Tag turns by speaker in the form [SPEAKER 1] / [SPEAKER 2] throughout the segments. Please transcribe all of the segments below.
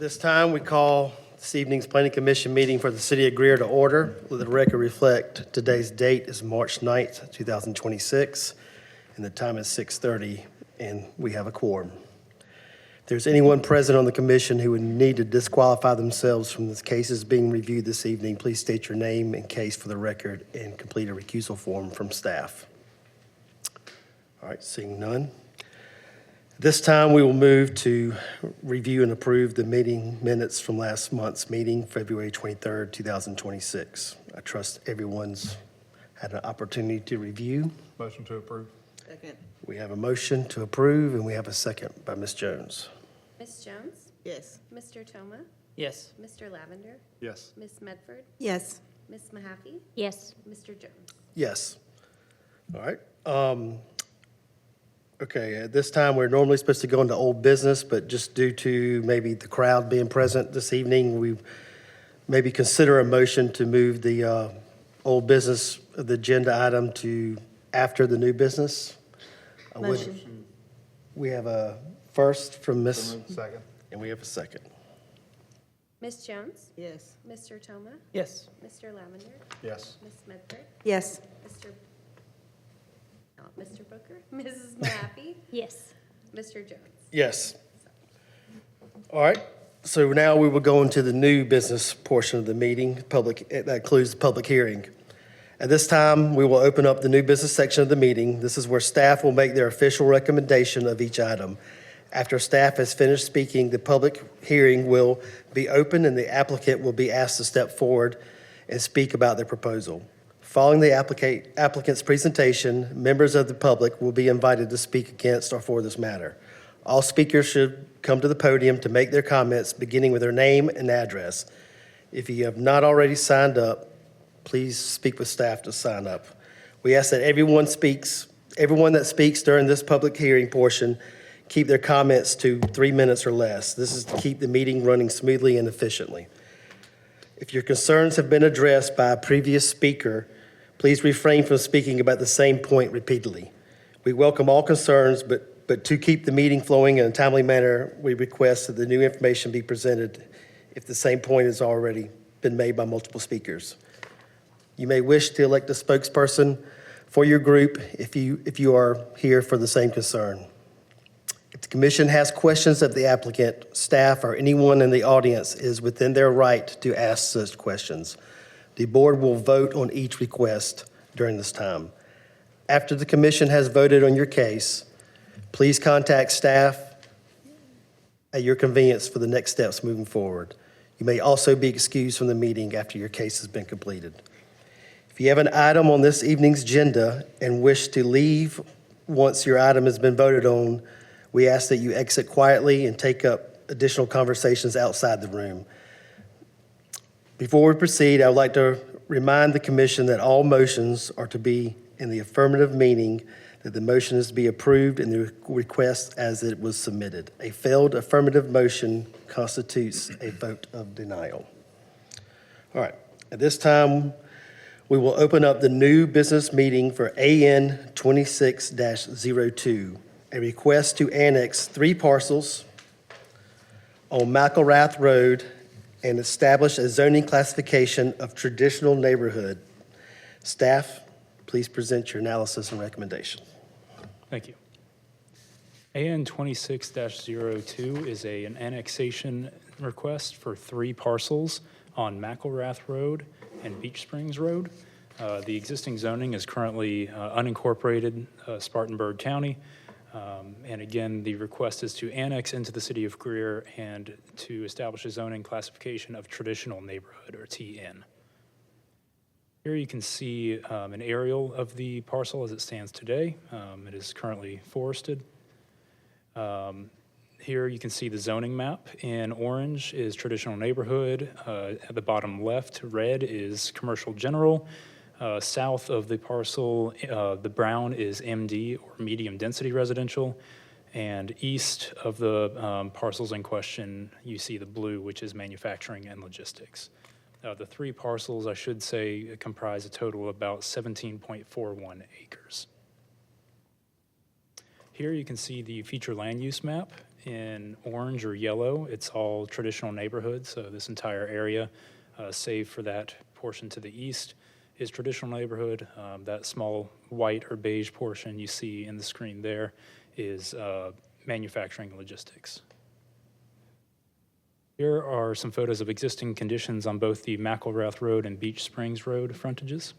[SPEAKER 1] This time, we call this evening's Planning Commission meeting for the City of Greer to order. Let the record reflect today's date is March 9th, 2026, and the time is 6:30, and we have a quorum. If there's anyone present on the commission who would need to disqualify themselves from the cases being reviewed this evening, please state your name and case for the record and complete a recusal form from staff. All right, seeing none. This time, we will move to review and approve the meeting minutes from last month's meeting, February 23rd, 2026. I trust everyone's had an opportunity to review.
[SPEAKER 2] Motion to approve.
[SPEAKER 3] Second.
[SPEAKER 1] We have a motion to approve, and we have a second by Ms. Jones.
[SPEAKER 4] Ms. Jones?
[SPEAKER 3] Yes.
[SPEAKER 4] Mr. Toma?
[SPEAKER 5] Yes.
[SPEAKER 4] Mr. Lavender?
[SPEAKER 2] Yes.
[SPEAKER 4] Ms. Medford?
[SPEAKER 3] Yes.
[SPEAKER 4] Ms. Mahaffey?
[SPEAKER 5] Yes.
[SPEAKER 4] Mr. Jones?
[SPEAKER 1] Yes. All right. Okay, at this time, we're normally supposed to go into old business, but just due to maybe the crowd being present this evening, we maybe consider a motion to move the old business, the agenda item to after the new business.
[SPEAKER 3] Motion.
[SPEAKER 1] We have a first from Ms.,
[SPEAKER 2] Second.
[SPEAKER 1] and we have a second.
[SPEAKER 4] Ms. Jones?
[SPEAKER 3] Yes.
[SPEAKER 4] Mr. Toma?
[SPEAKER 5] Yes.
[SPEAKER 4] Mr. Lavender?
[SPEAKER 2] Yes.
[SPEAKER 4] Ms. Medford?
[SPEAKER 3] Yes.
[SPEAKER 4] Mr. Booker? Mrs. Mahaffey?
[SPEAKER 5] Yes.
[SPEAKER 4] Mr. Jones?
[SPEAKER 1] Yes. All right, so now we will go into the new business portion of the meeting, that includes the public hearing. At this time, we will open up the new business section of the meeting. This is where staff will make their official recommendation of each item. After staff has finished speaking, the public hearing will be open and the applicant will be asked to step forward and speak about their proposal. Following the applicant's presentation, members of the public will be invited to speak against or for this matter. All speakers should come to the podium to make their comments, beginning with their name and address. If you have not already signed up, please speak with staff to sign up. We ask that everyone that speaks during this public hearing portion keep their comments to 3 minutes or less. This is to keep the meeting running smoothly and efficiently. If your concerns have been addressed by a previous speaker, please refrain from speaking about the same point repeatedly. We welcome all concerns, but to keep the meeting flowing in a timely manner, we request that the new information be presented if the same point has already been made by multiple speakers. You may wish to elect a spokesperson for your group if you are here for the same concern. If the commission has questions of the applicant, staff, or anyone in the audience is within their right to ask such questions. The board will vote on each request during this time. After the commission has voted on your case, please contact staff at your convenience for the next steps moving forward. You may also be excused from the meeting after your case has been completed. If you have an item on this evening's agenda and wish to leave once your item has been voted on, we ask that you exit quietly and take up additional conversations outside the room. Before we proceed, I would like to remind the commission that all motions are to be in the affirmative, meaning that the motion is to be approved in the request as it was submitted. A failed affirmative motion constitutes a vote of denial. All right, at this time, we will open up the new business meeting for AN 26-02, a request to annex 3 parcels on McElrath Road and establish a zoning classification of traditional neighborhood. Staff, please present your analysis and recommendation.
[SPEAKER 6] Thank you. AN 26-02 is an annexation request for 3 parcels on McElrath Road and Beach Springs Road. The existing zoning is currently unincorporated Spartanburg County. And again, the request is to annex into the city of Greer and to establish a zoning classification of traditional neighborhood, or TN. Here you can see an aerial of the parcel as it stands today. It is currently forested. Here you can see the zoning map. In orange is traditional neighborhood. At the bottom left, red is commercial general. South of the parcel, the brown is MD, or medium density residential. And east of the parcels in question, you see the blue, which is manufacturing and logistics. The 3 parcels, I should say, comprise a total of about 17.41 acres. Here you can see the future land use map. in orange or yellow, it's all traditional neighborhoods. So this entire area, save for that portion to the east, is traditional neighborhood. That small white or beige portion you see in the screen there is manufacturing and logistics. Here are some photos of existing conditions on both the McElrath Road and Beach Springs Road frontages.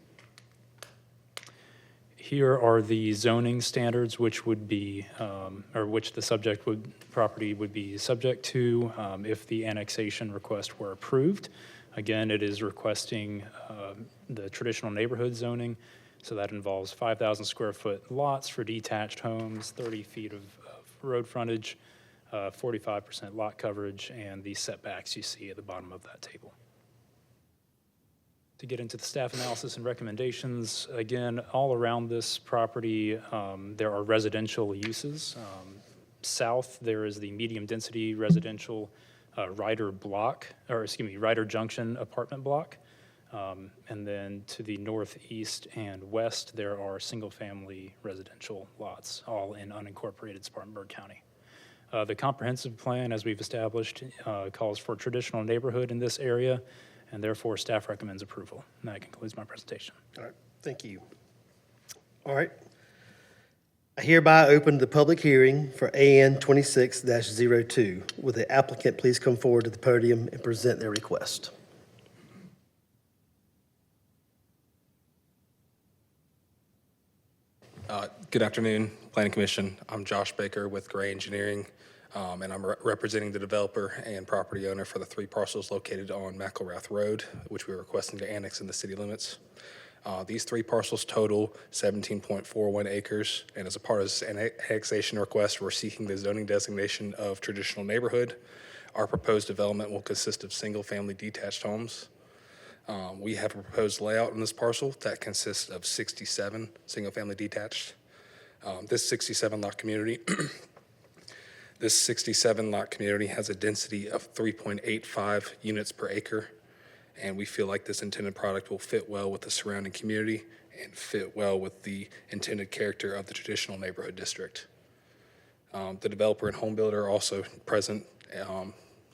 [SPEAKER 6] Here are the zoning standards which would be, or which the property would be subject to if the annexation request were approved. Again, it is requesting the traditional neighborhood zoning, so that involves 5,000 square foot lots for detached homes, 30 feet of road frontage, 45% lot coverage, and the setbacks you see at the bottom of that table. To get into the staff analysis and recommendations, again, all around this property, there are residential uses. South, there is the medium-density residential Ryder Junction apartment block. And then to the northeast and west, there are single-family residential lots, all in unincorporated Spartanburg County. The comprehensive plan, as we've established, calls for traditional neighborhood in this area, and therefore staff recommends approval. And that concludes my presentation.
[SPEAKER 1] All right, thank you. All right. I hereby open the public hearing for AN 26-02. Will the applicant please come forward to the podium and present their request?
[SPEAKER 2] Good afternoon, Planning Commission. I'm Josh Baker with Gray Engineering, and I'm representing the developer and property owner for the 3 parcels located on McElrath Road, which we're requesting to annex in the city limits. These 3 parcels total 17.41 acres, and as a part of this annexation request, we're seeking the zoning designation of traditional neighborhood. Our proposed development will consist of single-family detached homes. We have a proposed layout on this parcel that consists of 67 single-family detached. This 67-lot community has a density of 3.85 units per acre, and we feel like this intended product will fit well with the surrounding community and fit well with the intended character of the traditional neighborhood district. The developer and home builder are also present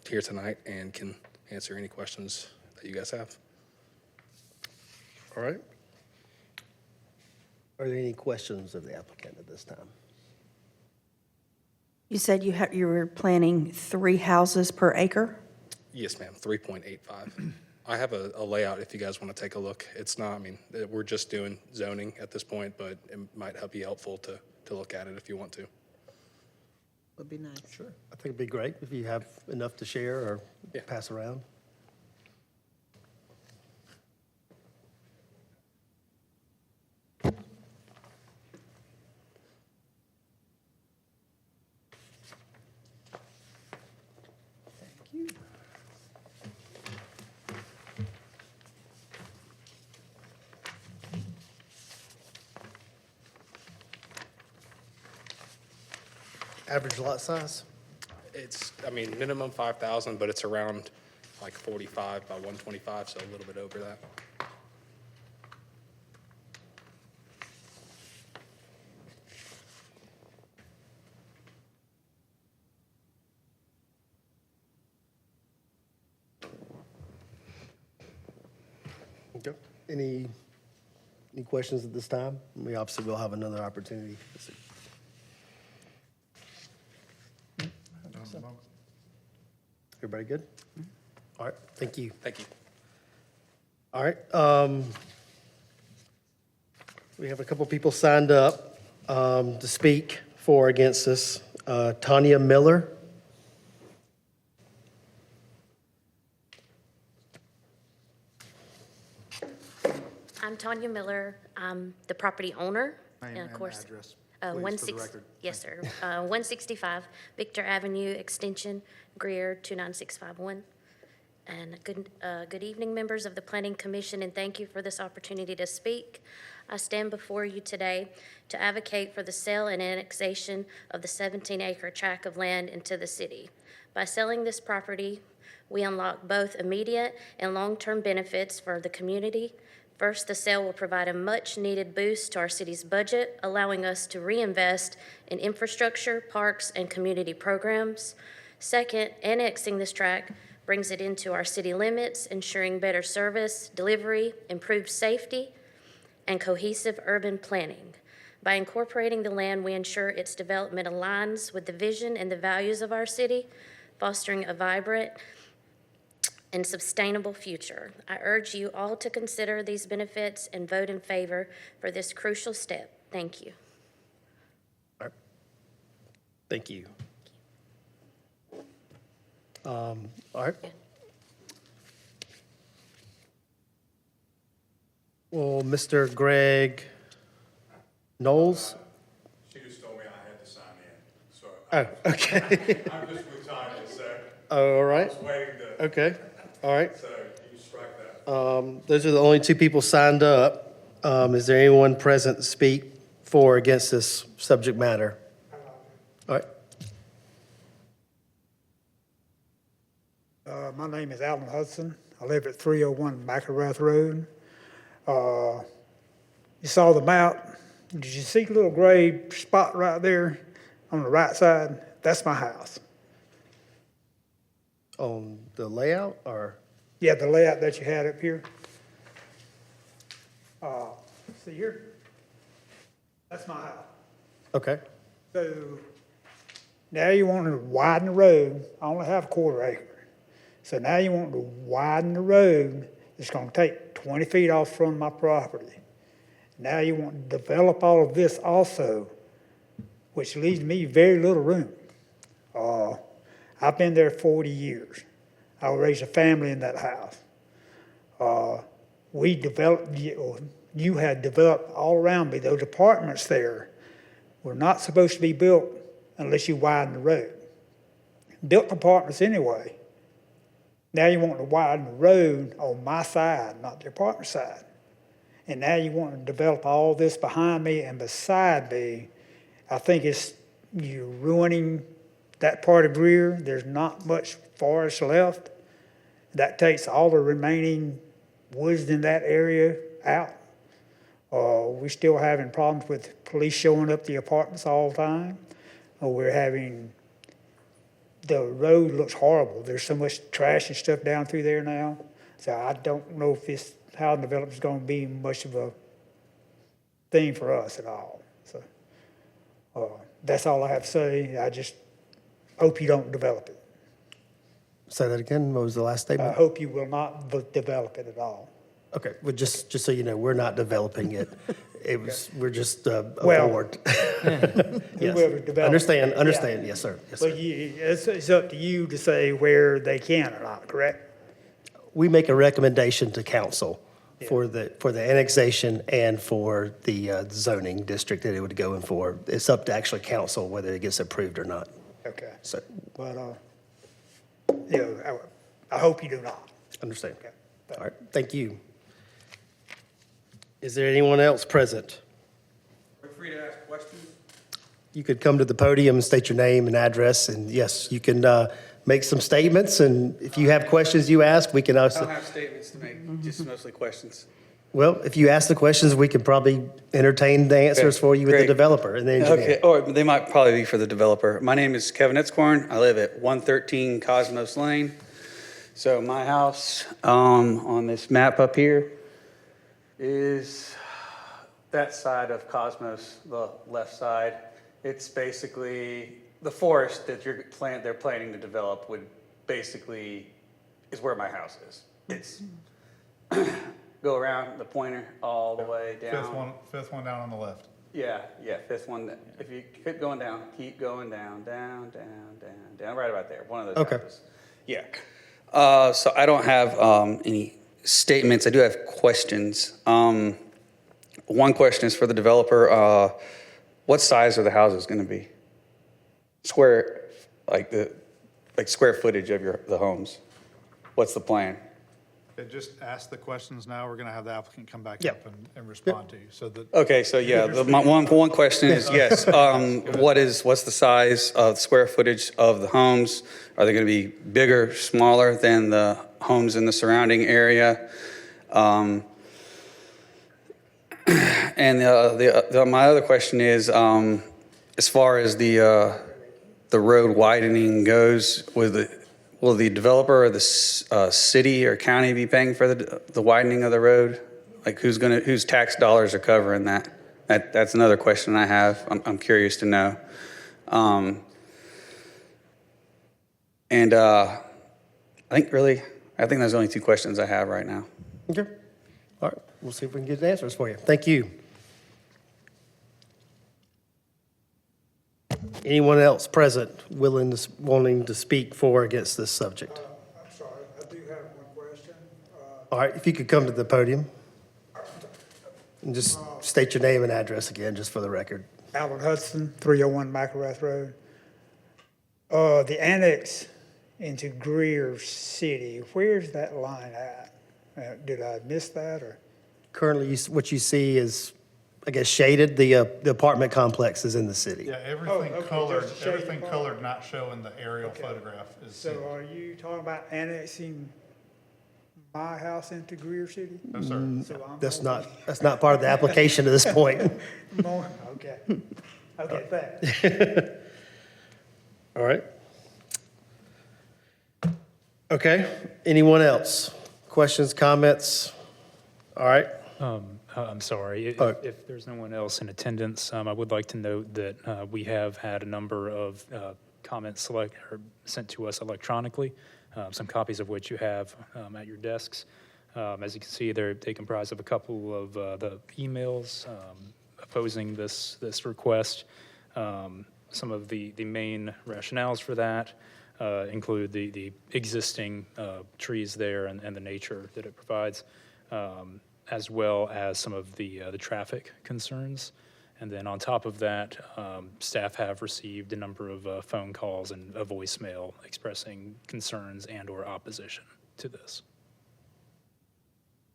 [SPEAKER 2] here tonight and can answer any questions that you guys have.
[SPEAKER 1] All right. Are there any questions of the applicant at this time?
[SPEAKER 3] You said you were planning 3 houses per acre?
[SPEAKER 2] Yes, ma'am, 3.85. I have a layout if you guys want to take a look. It's not, I mean, we're just doing zoning at this point, but it might be helpful to look at it if you want to.
[SPEAKER 3] Would be nice.
[SPEAKER 1] Sure. I think it'd be great if you have enough to share or
[SPEAKER 2] Yeah.
[SPEAKER 1] pass around. Average lot size?
[SPEAKER 2] It's, I mean, minimum 5,000, but it's around like 45 by 125, so a little bit over that.
[SPEAKER 1] Okay. Any questions at this time? We obviously will have another opportunity. Everybody good? All right, thank you.
[SPEAKER 2] Thank you.
[SPEAKER 1] All right, we have a couple people signed up to speak for or against this. Tanya Miller.
[SPEAKER 5] I'm Tanya Miller. I'm the property owner.
[SPEAKER 7] Name
[SPEAKER 5] And of
[SPEAKER 7] and
[SPEAKER 5] course,
[SPEAKER 7] address,
[SPEAKER 5] uh,
[SPEAKER 7] please,
[SPEAKER 5] one
[SPEAKER 7] for the
[SPEAKER 5] six-
[SPEAKER 7] record.
[SPEAKER 5] Yes, sir. 165 Victor Avenue Extension, Greer, 29651. And good evening, members of the Planning Commission, and thank you for this opportunity to speak. I stand before you today to advocate for the sale and annexation of the 17-acre tract of land into the city. By selling this property, we unlock both immediate and long-term benefits for the community, First, the sale will provide a much-needed boost to our city's budget, allowing us to reinvest in infrastructure, parks, and community programs. Second, annexing this tract brings it into our city limits, ensuring better service, delivery, improved safety, and cohesive urban planning. By incorporating the land, we ensure its development aligns with the vision and the values of our city, fostering a vibrant and sustainable future. I urge you all to consider these benefits and vote in favor for this crucial step. Thank you.
[SPEAKER 1] Thank you. All right. Well, Mr. Greg Knowles?
[SPEAKER 7] She just told me I had to sign in, so
[SPEAKER 1] Oh, okay.
[SPEAKER 7] I'm just retired, so
[SPEAKER 1] All
[SPEAKER 7] I
[SPEAKER 1] right.
[SPEAKER 7] was waiting to,
[SPEAKER 1] Okay. All right.
[SPEAKER 7] so you can strike that.
[SPEAKER 1] Those are the only two people signed up. Is there anyone present to speak for or against this subject matter? All right.
[SPEAKER 8] My name is Alan Hudson. I live at 301 McElrath Road. You saw the map. Did you see the little gray spot right there on the right side? That's my house.
[SPEAKER 1] On the layout or?
[SPEAKER 8] Yeah, the layout that you had up here. See here? That's my house.
[SPEAKER 1] Okay.
[SPEAKER 8] So now you want to widen the road. I only have a quarter acre. So now you want to widen the road. It's going to take 20 feet off from my property. Now you want to develop all of this also, which leaves me very little room. I've been there 40 years. I raised a family in that house. We developed, you had developed all around me. Those apartments there were not supposed to be built unless you widen the road. Built apartments anyway. Now you want to widen the road on my side, not the apartment side. And now you want to develop all this behind me and beside me. I think you're ruining that part of Greer. There's not much forest left. That takes all the remaining woods in that area out. We're still having problems with police showing up the apartments all the time. The road looks horrible. There's so much trash and stuff down through there now. So I don't know if this housing development is going to be much of a thing for us at all. So that's all I have to say. I just hope you don't develop it.
[SPEAKER 1] Say that again. What was the last
[SPEAKER 8] I
[SPEAKER 1] statement?
[SPEAKER 8] hope you will not develop it at all.
[SPEAKER 1] Okay. Well, just so you know, we're not developing it. We're just a
[SPEAKER 8] Well,
[SPEAKER 1] board.
[SPEAKER 8] Whoever
[SPEAKER 1] Yes.
[SPEAKER 8] develops.
[SPEAKER 1] Understand.
[SPEAKER 8] Yeah.
[SPEAKER 1] Yes, sir. Yes,
[SPEAKER 8] But
[SPEAKER 1] sir.
[SPEAKER 8] it's up to you to say where they can or not, correct?
[SPEAKER 1] We make a recommendation to council for the annexation and for the zoning district that it would go in for. It's up to actually council whether it gets approved or not.
[SPEAKER 8] Okay.
[SPEAKER 1] So,
[SPEAKER 8] But, I hope you do not.
[SPEAKER 1] understand.
[SPEAKER 8] Okay.
[SPEAKER 1] All right, thank you. Is there anyone else present?
[SPEAKER 7] Feel free to ask questions.
[SPEAKER 1] You could come to the podium and state your name and address, and yes, you can make some statements, and if you have questions you ask, we can
[SPEAKER 9] I
[SPEAKER 1] also,
[SPEAKER 9] don't have statements to make, just mostly questions.
[SPEAKER 1] well, if you ask the questions, we can probably entertain the answers for you with the
[SPEAKER 9] Great.
[SPEAKER 1] developer and the engineer.
[SPEAKER 9] Okay, or they might probably be for the developer. My name is Kevin Itzkorn. I live at 113 Cosmos Lane. So my house on this map up here is that side of Cosmos, the left side. It's basically the forest that they're planning to develop would basically is where my house is. It's go around the pointer all the way down.
[SPEAKER 7] Fifth one down on the left.
[SPEAKER 9] Yeah, fifth one. If you keep going down, keep going down, right about there. One of those
[SPEAKER 1] Okay.
[SPEAKER 9] houses. Yeah. So I don't have any statements. I do have questions. One question is for the developer. What size are the houses going to be? Square, like square footage of the homes. What's the plan?
[SPEAKER 7] Just ask the questions now. We're going to have the applicant come back
[SPEAKER 1] Yeah.
[SPEAKER 7] up and respond to you. So that
[SPEAKER 9] Okay, so yeah, one question is, yes, what's the size of square footage of the homes? Are they gonna be bigger, smaller than the homes in the surrounding area? And my other question is, as far as the road widening goes, will the developer or the city or county be paying for the widening of the road? Like whose tax dollars are covering that? That's another question I have. I'm curious to know. And I think those are only two questions I have right now.
[SPEAKER 1] Okay. All right, we'll see if we can get answers for you. Thank you. Anyone else present wanting to speak for or against this subject?
[SPEAKER 8] I'm sorry, I do have one question.
[SPEAKER 1] All right, if you could come to the podium and just state your name and address again, just for the record.
[SPEAKER 8] Alan Hudson, 301 McElrath Road. The annex into Greer City, where's that line at? Did I miss that, or?
[SPEAKER 1] Currently, what you see is, I guess, shaded. The apartment complex is in the city.
[SPEAKER 7] Yeah,
[SPEAKER 8] Oh,
[SPEAKER 7] everything
[SPEAKER 8] okay,
[SPEAKER 7] colored,
[SPEAKER 8] just a shaded
[SPEAKER 7] everything
[SPEAKER 8] part.
[SPEAKER 7] colored not showing the aerial
[SPEAKER 8] Okay.
[SPEAKER 7] photograph is.
[SPEAKER 8] So are you talking about annexing my house into Greer City?
[SPEAKER 7] No, sir.
[SPEAKER 8] So I'm
[SPEAKER 1] That's
[SPEAKER 8] gonna
[SPEAKER 1] not part of the application at this point.
[SPEAKER 8] be okay. Okay, thanks.
[SPEAKER 1] All right. Okay, anyone else? Questions, comments? All right,
[SPEAKER 6] I'm sorry,
[SPEAKER 1] Oh.
[SPEAKER 6] if there's no one else in attendance, I would like to note that we have had a number of comments sent to us electronically, some copies of which you have at your desks. As you can see, they comprise of a couple of the emails opposing this request. Some of the main rationales for that include the existing trees there and the nature that it provides, as well as some of the traffic concerns. And then on top of that, staff have received a number of phone calls and a voicemail expressing concerns and/or opposition to this.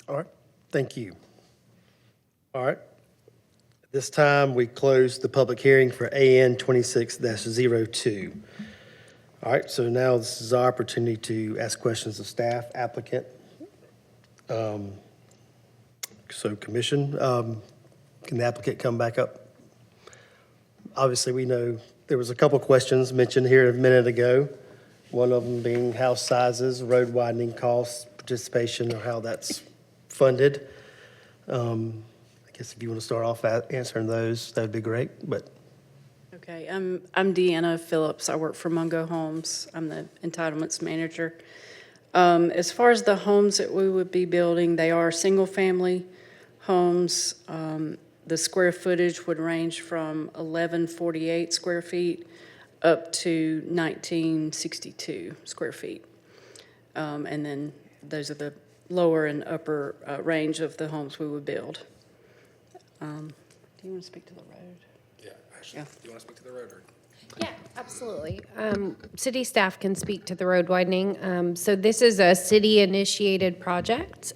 [SPEAKER 1] all right, thank you. All right. At this time, we close the public hearing for AN 26-02. All right, so now this is our opportunity to ask questions of staff, applicant. So commission, can the applicant come back up? Obviously, we know there was a couple questions mentioned here a minute ago. One of them being house sizes, road widening costs, participation, or how that's funded. I guess if you want to start off answering those, that'd be great, but.
[SPEAKER 10] Okay, I'm Deanna Phillips. I work for Mungo Homes. I'm the entitlements manager. As far as the homes that we would be building, they are single-family homes. The square footage would range from 1148 square feet up to 1962 square feet. And then those are the lower and upper range of the homes we would build. Do you want to speak to the road?
[SPEAKER 2] Yeah, actually, do you want to speak to the road or?
[SPEAKER 4] Yeah, absolutely. City staff can speak to the road widening. So this is a city-initiated project.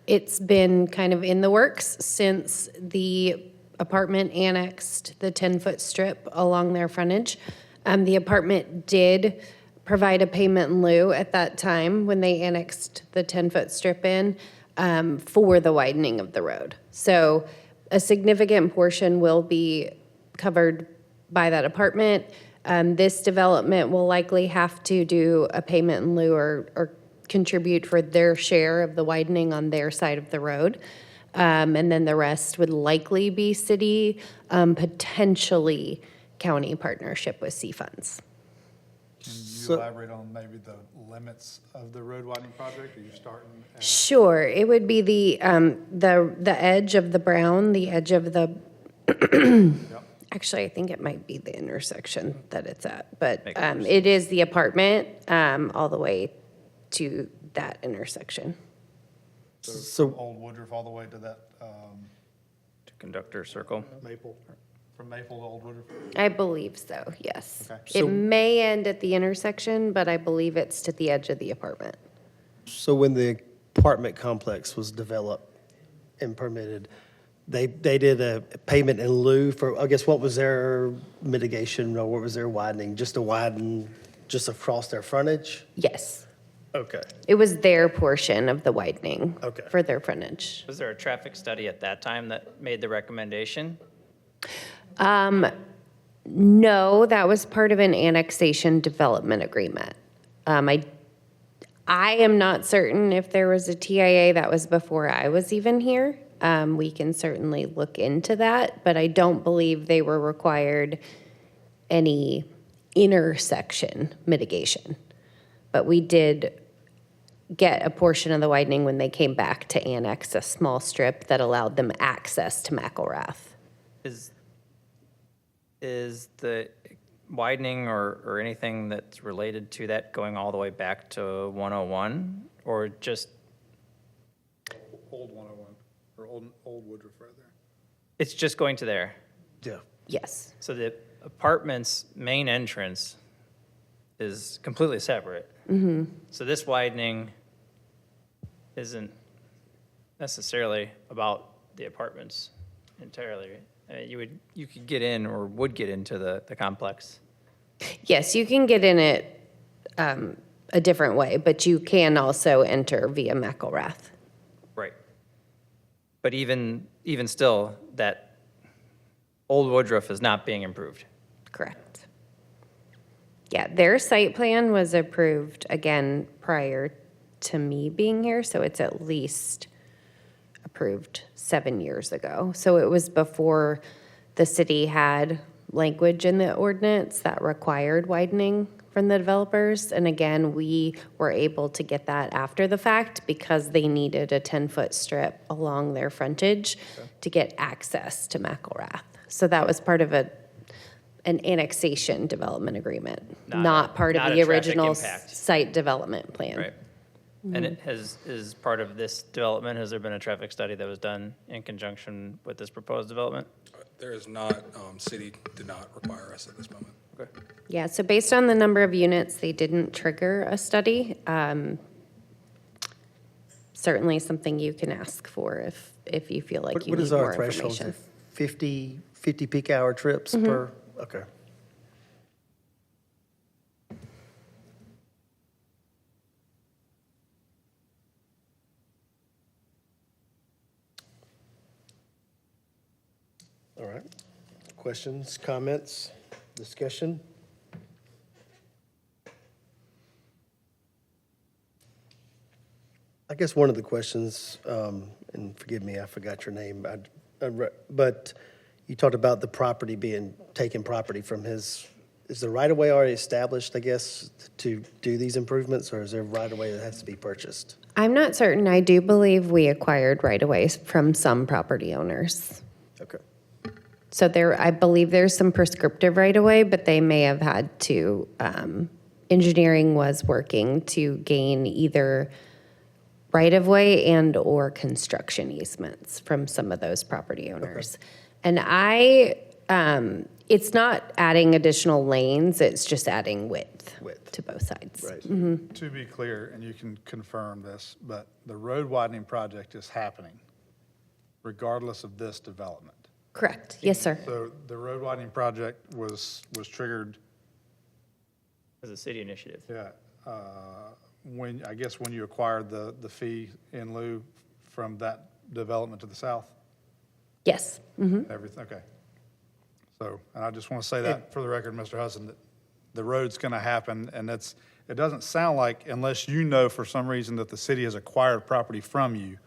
[SPEAKER 4] It's been kind of in the works since the apartment annexed the 10-foot strip along their frontage. The apartment did provide a payment in lieu at that time when they annexed the 10-foot strip in for the widening of the road. So a significant portion will be covered by that apartment. This development will likely have to do a payment in lieu or contribute for their share of the widening on their side of the road. And then the rest would likely be city, potentially county partnership with C funds.
[SPEAKER 7] Can you
[SPEAKER 1] So-
[SPEAKER 7] elaborate on maybe the limits of the road widening project? Are you starting at?
[SPEAKER 4] Sure, it would be the edge of the brown, the edge of the,
[SPEAKER 7] Yep.
[SPEAKER 4] actually, I think it might be the intersection that it's at, but it is the apartment all the way to that intersection.
[SPEAKER 1] So-
[SPEAKER 7] Old Woodruff all the way to that,
[SPEAKER 11] To Conductor Circle.
[SPEAKER 7] Maple, from Maple to Old Woodruff?
[SPEAKER 4] I believe so, yes.
[SPEAKER 7] Okay.
[SPEAKER 4] It may end at the intersection, but I believe it's to the edge of the apartment.
[SPEAKER 1] So when the apartment complex was developed and permitted, they did a payment in lieu for, I guess, what was their mitigation or what was their widening? Just to widen just across their frontage?
[SPEAKER 4] Yes.
[SPEAKER 1] Okay.
[SPEAKER 4] It was their portion of the widening.
[SPEAKER 1] Okay.
[SPEAKER 4] For their frontage.
[SPEAKER 11] Was there a traffic study at that time that made the recommendation?
[SPEAKER 4] No, that was part of an annexation development agreement. I am not certain if there was a TIA that was before I was even here. We can certainly look into that, but I don't believe they were required any intersection mitigation. But we did get a portion of the widening when they came back to annex a small strip that allowed them access to McElrath.
[SPEAKER 11] Is the widening or anything that's related to that going all the way back to 101? Or just,
[SPEAKER 7] Old 101, or old Woodruff right there.
[SPEAKER 11] it's just going to there?
[SPEAKER 1] Yeah.
[SPEAKER 4] Yes.
[SPEAKER 11] So the apartment's main entrance is completely separate. So this widening isn't necessarily about the apartments entirely. You could get in or would get into the complex.
[SPEAKER 4] Yes, you can get in it a different way, but you can also enter via McElrath.
[SPEAKER 11] Right. But even still, that old Woodruff is not being improved.
[SPEAKER 4] Correct. Yeah, their site plan was approved again prior to me being here, so it's at least approved 7 years ago. So it was before the city had language in the ordinance that required widening from the developers. And again, we were able to get that after the fact because they needed a 10-foot strip along their frontage to get access to McElrath. So that was part of an annexation development agreement, not part of
[SPEAKER 11] not
[SPEAKER 4] the
[SPEAKER 11] a traffic
[SPEAKER 4] original
[SPEAKER 11] impact.
[SPEAKER 4] site development plan.
[SPEAKER 11] Right. And it is part of this development, has there been a traffic study that was done in conjunction with this proposed development?
[SPEAKER 2] There is not, city did not require us at this moment.
[SPEAKER 11] Okay.
[SPEAKER 4] Yeah, so based on the number of units, they didn't trigger a study. Certainly something you can ask for if you feel like you
[SPEAKER 1] What
[SPEAKER 4] need
[SPEAKER 1] is our
[SPEAKER 4] more
[SPEAKER 1] threshold?
[SPEAKER 4] information.
[SPEAKER 1] 50 peak hour trips per, okay. All right. Questions, comments, discussion? I guess one of the questions, and forgive me, I forgot your name, but you talked about the property being, taken property from his, is the right-of-way already established, I guess, to do these improvements, or is there right-of-way that has to be purchased?
[SPEAKER 4] I'm not certain. I do believe we acquired right-of-ways from some property owners.
[SPEAKER 1] Okay.
[SPEAKER 4] So there, I believe there's some prescriptive right-of-way, but they may have had to, engineering was working to gain either right-of-way and/or construction easements from some of those property owners. And it's not adding additional lanes, it's just adding width to both sides.
[SPEAKER 1] Right.
[SPEAKER 7] To be clear, and you can confirm this, but the road widening project is happening regardless of this development.
[SPEAKER 4] Correct. Yes, sir.
[SPEAKER 7] So the road widening project was triggered,
[SPEAKER 11] As a city initiative.
[SPEAKER 7] yeah, when, I guess when you acquired the fee in lieu from that development to the south?
[SPEAKER 4] Yes.
[SPEAKER 7] Everything, okay. So, and I just want to say that for the record, Mr. Hudson, that the road's going to happen, and it doesn't sound like, unless you know for some reason that the city has acquired property from you,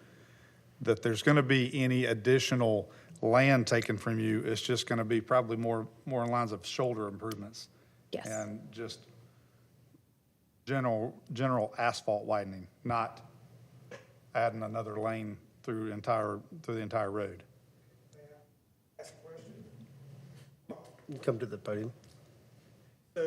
[SPEAKER 7] that there's going to be any additional land taken from you. It's just going to be probably more in lines of shoulder improvements.
[SPEAKER 4] Yes.
[SPEAKER 7] And just general asphalt widening, not adding another lane through the entire road.
[SPEAKER 1] You come to the podium.
[SPEAKER 8] So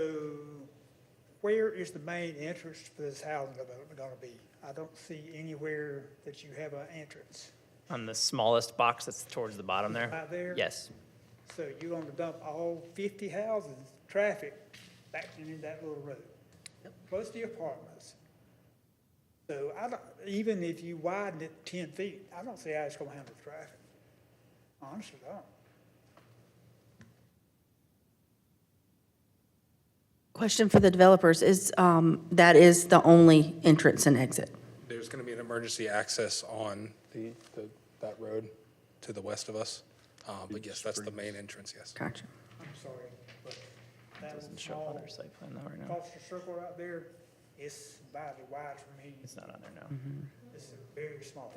[SPEAKER 8] where is the main entrance for this housing development going to be? I don't see anywhere that you have an entrance.
[SPEAKER 11] On the smallest box that's towards the bottom there?
[SPEAKER 8] Right there?
[SPEAKER 11] Yes.
[SPEAKER 8] So you're going to dump all 50 houses, traffic, back into that little road, plus the apartments. So even if you widen it 10 feet, I don't see how it's going to handle traffic. Honestly, I don't.
[SPEAKER 3] Question for the developers is, that is the only entrance and exit?
[SPEAKER 2] There's going to be an emergency access on that road to the west of us. But yes, that's the main entrance, yes.
[SPEAKER 3] Gotcha.
[SPEAKER 8] I'm sorry, but that
[SPEAKER 11] Doesn't show on their site plan though right now.
[SPEAKER 8] Foster Circle right there, it's badly wide for me.
[SPEAKER 11] It's not on there now.
[SPEAKER 8] It's very small,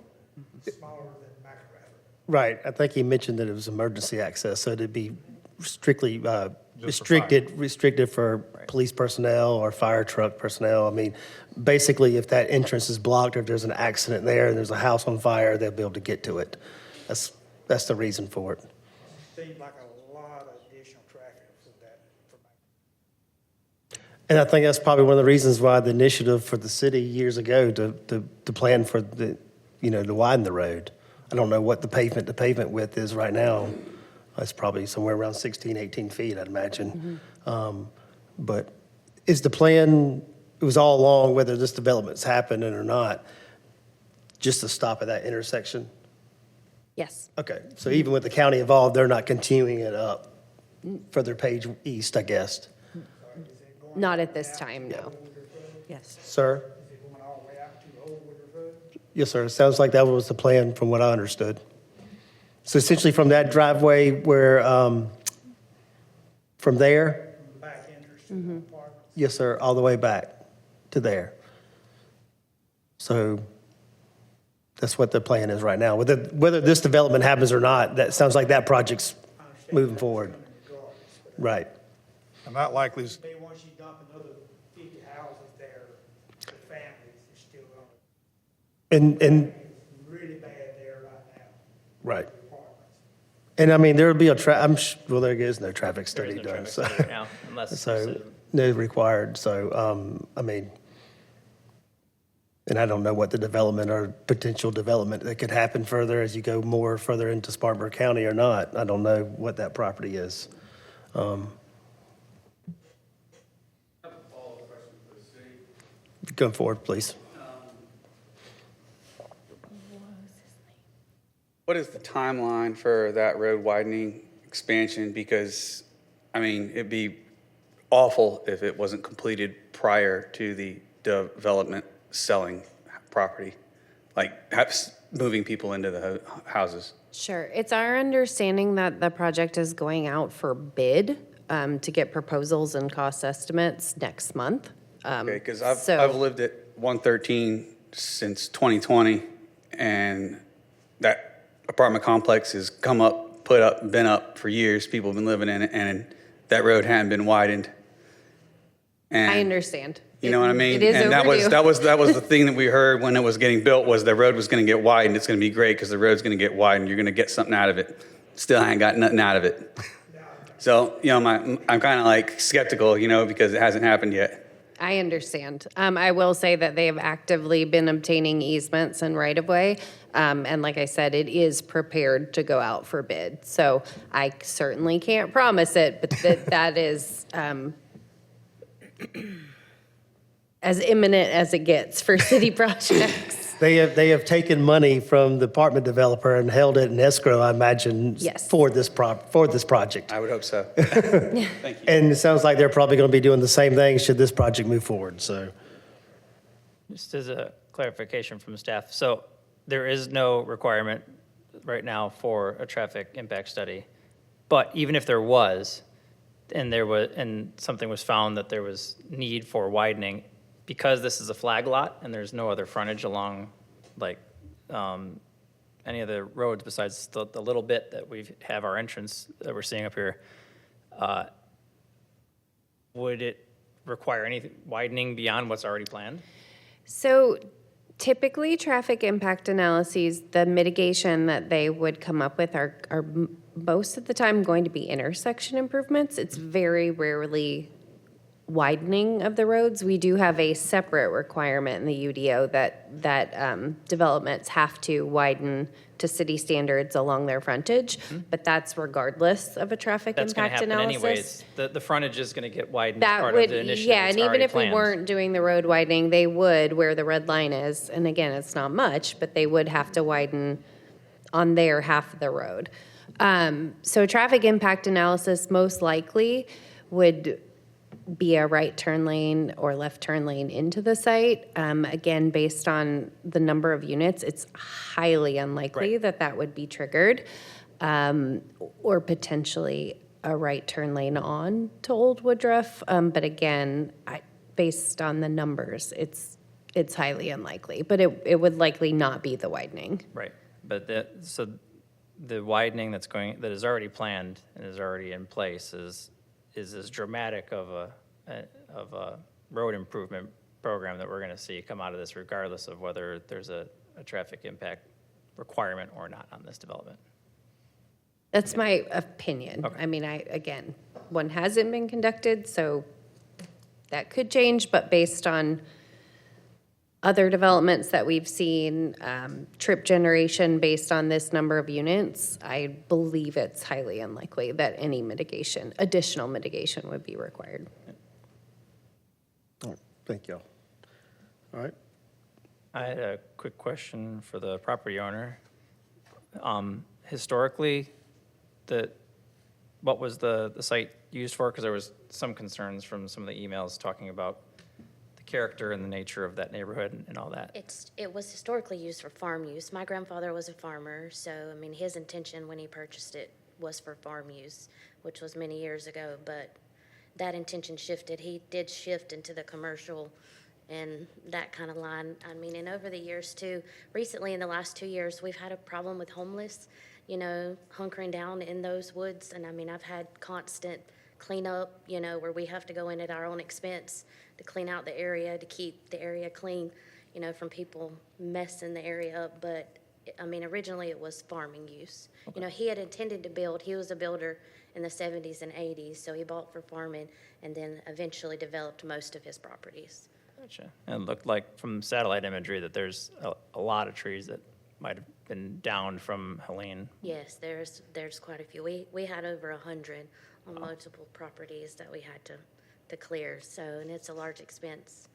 [SPEAKER 8] smaller than McElrath.
[SPEAKER 1] Right, I think he mentioned that it was emergency access, so it'd be strictly
[SPEAKER 7] Just for fire.
[SPEAKER 1] restricted for police personnel or fire truck personnel. I mean, basically, if that entrance is blocked, or if there's an accident there and there's a house on fire, they'll be able to get to it. That's the reason for it.
[SPEAKER 8] Seems like a lot of additional traffic for that,
[SPEAKER 1] And I think that's probably one of the reasons why the initiative for the city years ago to plan for to widen the road. I don't know what the pavement width is right now. It's probably somewhere around 16, 18 feet, I'd imagine. But is the plan, it was all along, whether this development's happening or not, just to stop at that intersection?
[SPEAKER 4] Yes.
[SPEAKER 1] Okay, so even with the county involved, they're not continuing it up further page east, I guess?
[SPEAKER 4] Not at this time, no.
[SPEAKER 3] Yes.
[SPEAKER 1] Sir?
[SPEAKER 8] is it going all the way out to Old Woodruff Road?
[SPEAKER 1] Yes, sir. It sounds like that was the plan from what I understood. So essentially from that driveway where, from there,
[SPEAKER 8] From the back entrance to the apartments?
[SPEAKER 1] yes, sir, all the way back to there. So that's what the plan is right now. Whether this development happens or not, that sounds like that project's moving forward. Right.
[SPEAKER 7] And that likely is,
[SPEAKER 8] Maybe once you dump another 50 houses there, the families are still going,
[SPEAKER 1] And,
[SPEAKER 8] it's really bad there right now.
[SPEAKER 1] right.
[SPEAKER 8] Apartments.
[SPEAKER 1] And I mean, there would be well, there is no traffic
[SPEAKER 11] There is
[SPEAKER 1] study
[SPEAKER 11] no
[SPEAKER 1] done,
[SPEAKER 11] traffic
[SPEAKER 1] so.
[SPEAKER 11] study right now, unless
[SPEAKER 1] So, no required, so, I mean, and I don't know what the development or potential development that could happen further as you go more further into Spartanburg County or not. I don't know what that property is. Go forward, please.
[SPEAKER 9] What is the timeline for that road widening expansion? Because, I mean, it'd be awful if it wasn't completed prior to the development selling property, like moving people into the houses.
[SPEAKER 4] Sure. It's our understanding that the project is going out for bid to get proposals and cost estimates next month.
[SPEAKER 9] Okay, because
[SPEAKER 4] so-
[SPEAKER 9] I've lived at 113 since 2020, and that apartment complex has come up, put up, been up for years. People have been living in it, and that road hadn't been widened. And
[SPEAKER 4] I understand.
[SPEAKER 9] you know what I mean?
[SPEAKER 4] It is
[SPEAKER 9] And
[SPEAKER 4] overdue.
[SPEAKER 9] that was the thing that we heard when it was getting built, was the road was going to get widened. It's going to be great because the road's going to get widened. You're going to get something out of it. Still ain't got nothing out of it. So, I'm kind of like skeptical, because it hasn't happened yet.
[SPEAKER 4] I understand. I will say that they have actively been obtaining easements and right-of-way. And like I said, it is prepared to go out for bid. So I certainly can't promise it, but that is as imminent as it gets for city projects.
[SPEAKER 1] They have taken money from the apartment developer and held it in escrow, I imagine.
[SPEAKER 4] Yes.
[SPEAKER 1] For this project.
[SPEAKER 9] I would hope so. Thank you.
[SPEAKER 1] And it sounds like they're probably going to be doing the same thing should this project move forward, so.
[SPEAKER 11] Just as a clarification from staff, so there is no requirement right now for a traffic impact study. But even if there was, and something was found that there was need for widening, because this is a flag lot and there's no other frontage along any of the roads besides the little bit that we have our entrance that we're seeing up here, would it require any widening beyond what's already planned?
[SPEAKER 4] So typically, traffic impact analyses, the mitigation that they would come up with are most of the time going to be intersection improvements. It's very rarely widening of the roads. We do have a separate requirement in the UDO that developments have to widen to city standards along their frontage, but that's regardless of a traffic
[SPEAKER 11] That's going to
[SPEAKER 4] impact
[SPEAKER 11] happen
[SPEAKER 4] analysis.
[SPEAKER 11] anyways. The frontage is going to get widened as
[SPEAKER 4] That
[SPEAKER 11] part
[SPEAKER 4] would,
[SPEAKER 11] of the initiative
[SPEAKER 4] yeah,
[SPEAKER 11] that's
[SPEAKER 4] and even
[SPEAKER 11] already
[SPEAKER 4] if we
[SPEAKER 11] planned.
[SPEAKER 4] weren't doing the road widening, they would where the red line is. And again, it's not much, but they would have to widen on their half of the road. So traffic impact analysis most likely would be a right turn lane or left turn lane into the site. Again, based on the number of units, it's highly unlikely
[SPEAKER 11] Right.
[SPEAKER 4] that that would be triggered. Or potentially a right turn lane on to Old Woodruff. But again, based on the numbers, it's highly unlikely. But it would likely not be the widening.
[SPEAKER 11] Right, but so the widening that is already planned and is already in place is as dramatic of a road improvement program that we're gonna see come out of this regardless of whether there's a traffic impact requirement or not on this development.
[SPEAKER 4] That's my opinion.
[SPEAKER 11] Okay.
[SPEAKER 4] I mean, again, one hasn't been conducted, so that could change, but based on other developments that we've seen, trip generation based on this number of units, I believe it's highly unlikely that any additional mitigation would be required.
[SPEAKER 1] All right, thank you. All right,
[SPEAKER 11] I had a quick question for the property owner. Historically, what was the site used for? Because there was some concerns from some of the emails talking about the character and the nature of that neighborhood and all that.
[SPEAKER 5] It was historically used for farm use. My grandfather was a farmer, so, I mean, his intention when he purchased it was for farm use, which was many years ago, but that intention shifted. He did shift into the commercial and that kind of line. I mean, and over the years too, recently in the last 2 years, we've had a problem with homeless, hunkering down in those woods. And I mean, I've had constant cleanup, where we have to go in at our own expense to clean out the area, to keep the area clean, from people messing the area up. But I mean, originally it was farming use. He had intended to build, he was a builder in the 70s and 80s, so he bought for farming and then eventually developed most of his properties.
[SPEAKER 11] Gotcha. And it looked like from satellite imagery that there's a lot of trees that might have been downed from Helene.
[SPEAKER 5] Yes, there's quite a few. We had over 100 on multiple properties that we had to clear, so, and it's a large expense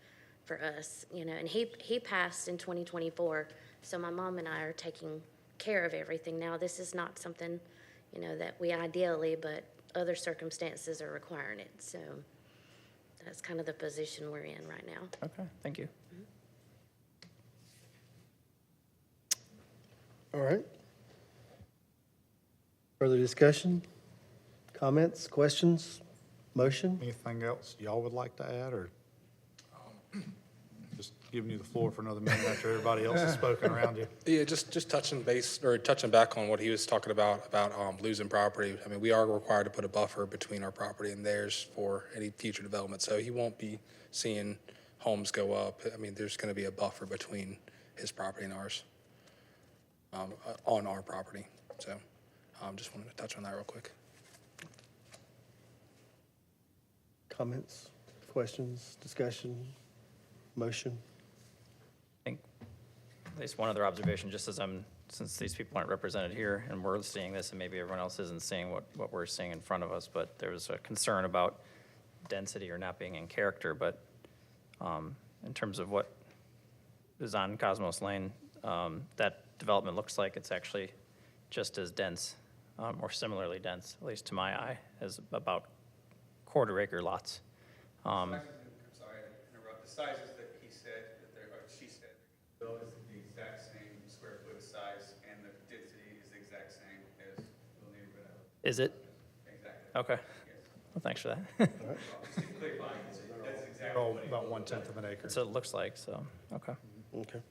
[SPEAKER 5] for us, and he passed in 2024, so my mom and I are taking care of everything now. This is not something, that we ideally, but other circumstances are requiring it, so that's kind of the position we're in right now.
[SPEAKER 11] Okay, thank you.
[SPEAKER 1] all right. Further discussion? Comments, questions, motion?
[SPEAKER 7] Anything else y'all would like to add, or just giving you the floor for another minute after everybody else has spoken around you?
[SPEAKER 2] Yeah, just touching back on what he was talking about losing property. I mean, we are required to put a buffer between our property and theirs for any future development, so he won't be seeing homes go up. I mean, there's going to be a buffer between his property and ours, on our property. So, just wanted to touch on that real quick.
[SPEAKER 1] Comments, questions, discussion, motion?
[SPEAKER 11] I think at least one other observation, just since these people aren't represented here and we're seeing this and maybe everyone else isn't seeing what we're seeing in front of us, but there was a concern about density or not being in character, but in terms of what is on Cosmos Lane, that development looks like it's actually just as dense, or similarly dense, at least to my eye, as about quarter-acre lots.
[SPEAKER 9] I'm sorry to interrupt. The sizes that he said, or she said, though, is the exact same square foot size, and the density is the exact same as the neighborhood.
[SPEAKER 11] Is it?
[SPEAKER 9] Exactly.
[SPEAKER 11] Okay. Well, thanks for that.
[SPEAKER 9] Just to clarify, that's exactly
[SPEAKER 7] Oh,
[SPEAKER 9] what he.
[SPEAKER 7] about 1/10 of an acre.
[SPEAKER 11] So it looks like, so, okay.
[SPEAKER 1] Okay.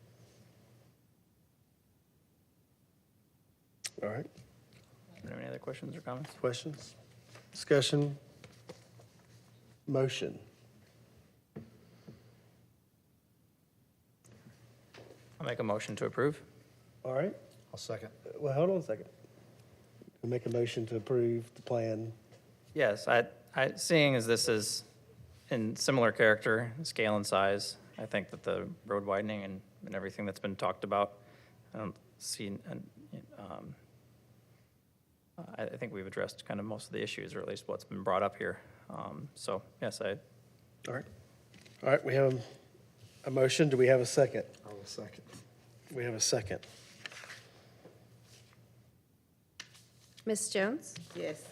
[SPEAKER 1] All right,
[SPEAKER 11] Do you have any other questions or comments?
[SPEAKER 1] questions, discussion, motion?
[SPEAKER 11] I'll make a motion to approve.
[SPEAKER 1] All right,
[SPEAKER 7] I'll second.
[SPEAKER 1] well, hold on a second. We'll make a motion to approve the plan.
[SPEAKER 11] Yes, seeing as this is in similar character, scale and size, I think that the road widening and everything that's been talked about, I don't see, I think we've addressed kind of most of the issues, or at least what's been brought up here. So, yes,
[SPEAKER 1] All right, all right, we have a motion. Do we have a second?
[SPEAKER 7] I will second.
[SPEAKER 1] We have a second.
[SPEAKER 4] Ms. Jones?
[SPEAKER 3] Yes.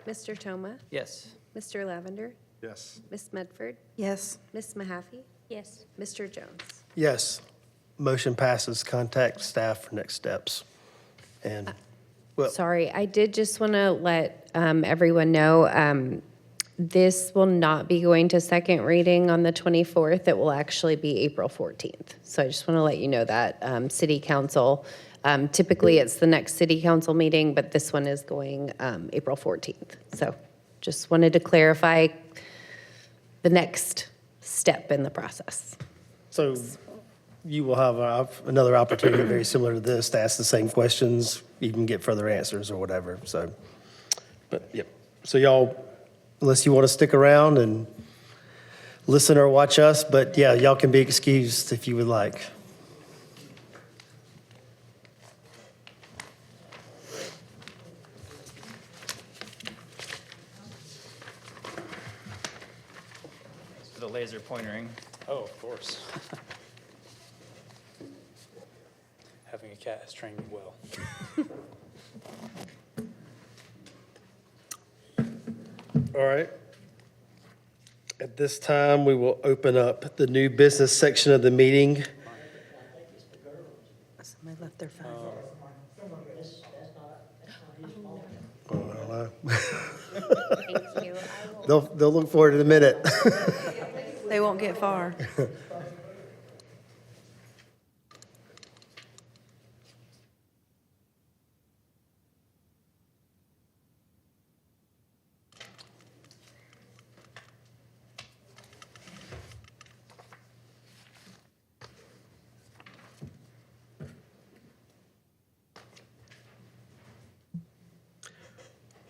[SPEAKER 4] Mr. Toma?
[SPEAKER 11] yes.
[SPEAKER 4] Mr. Lavender?
[SPEAKER 7] Yes.
[SPEAKER 4] Ms. Medford?
[SPEAKER 3] Yes.
[SPEAKER 4] Ms. Mahaffey?
[SPEAKER 5] Yes.
[SPEAKER 4] Mr. Jones?
[SPEAKER 1] Yes. Motion passes. Contact staff for next steps. And, well,
[SPEAKER 4] Sorry, I did just want to let everyone know, this will not be going to second reading on the 24th. It will actually be April 14th. So I just want to let you know that, city council, typically it's the next city council meeting, but this one is going April 14th. So just wanted to clarify the next step in the process.
[SPEAKER 1] so you will have another opportunity very similar to this to ask the same questions. You can get further answers or whatever, so. But, yep. So y'all, unless you want to stick around and listen or watch us, but yeah, y'all can be excused if you would like.
[SPEAKER 11] Thanks for the laser pointering.
[SPEAKER 6] Oh, of course. Having a cat has trained me well.
[SPEAKER 1] All right. At this time, we will open up the new business section of the meeting.
[SPEAKER 3] Somebody left their phone.
[SPEAKER 4] Thank you.
[SPEAKER 1] They'll look for it in a minute.
[SPEAKER 3] They won't get far.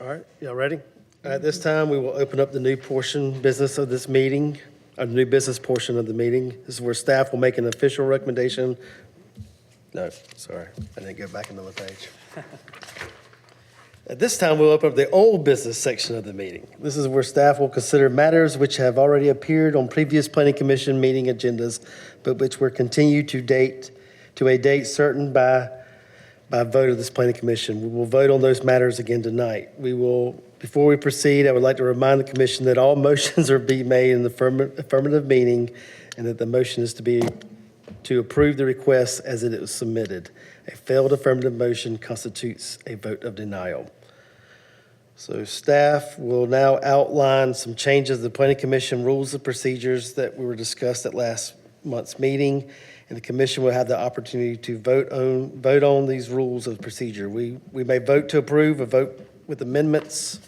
[SPEAKER 1] All right, y'all ready? At this time, we will open up the new business of this meeting, the new business portion of the meeting. This is where staff will make an official recommendation. No, sorry, I didn't go back another page. At this time, we'll open up the old business section of the meeting. This is where staff will consider matters which have already appeared on previous planning commission meeting agendas, but which were continued to a date certain by vote of this planning commission. We will vote on those matters again tonight. Before we proceed, I would like to remind the commission that all motions are being made in the affirmative meaning, and that the motion is to approve the request as it was submitted. A failed affirmative motion constitutes a vote of denial. So staff will now outline some changes to the planning commission rules of procedures that were discussed at last month's meeting, and the commission will have the opportunity to vote on these rules of procedure. We may vote to approve, or vote with amendments,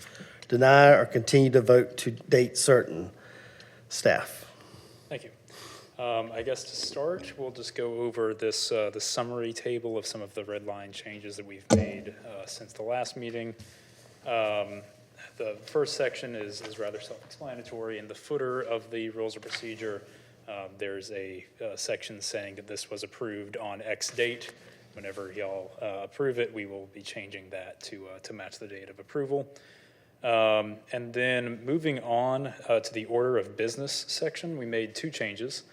[SPEAKER 1] deny, or continue to vote to date certain. Staff.
[SPEAKER 6] Thank you. I guess to start, we'll just go over this, the summary table of some of the red line changes that we've made since the last meeting. The first section is rather self-explanatory. In the footer of the rules of procedure, there's a section saying that this was approved on X date. Whenever y'all approve it, we will be changing that to match the date of approval. And then moving on to the order of business section, we made two changes.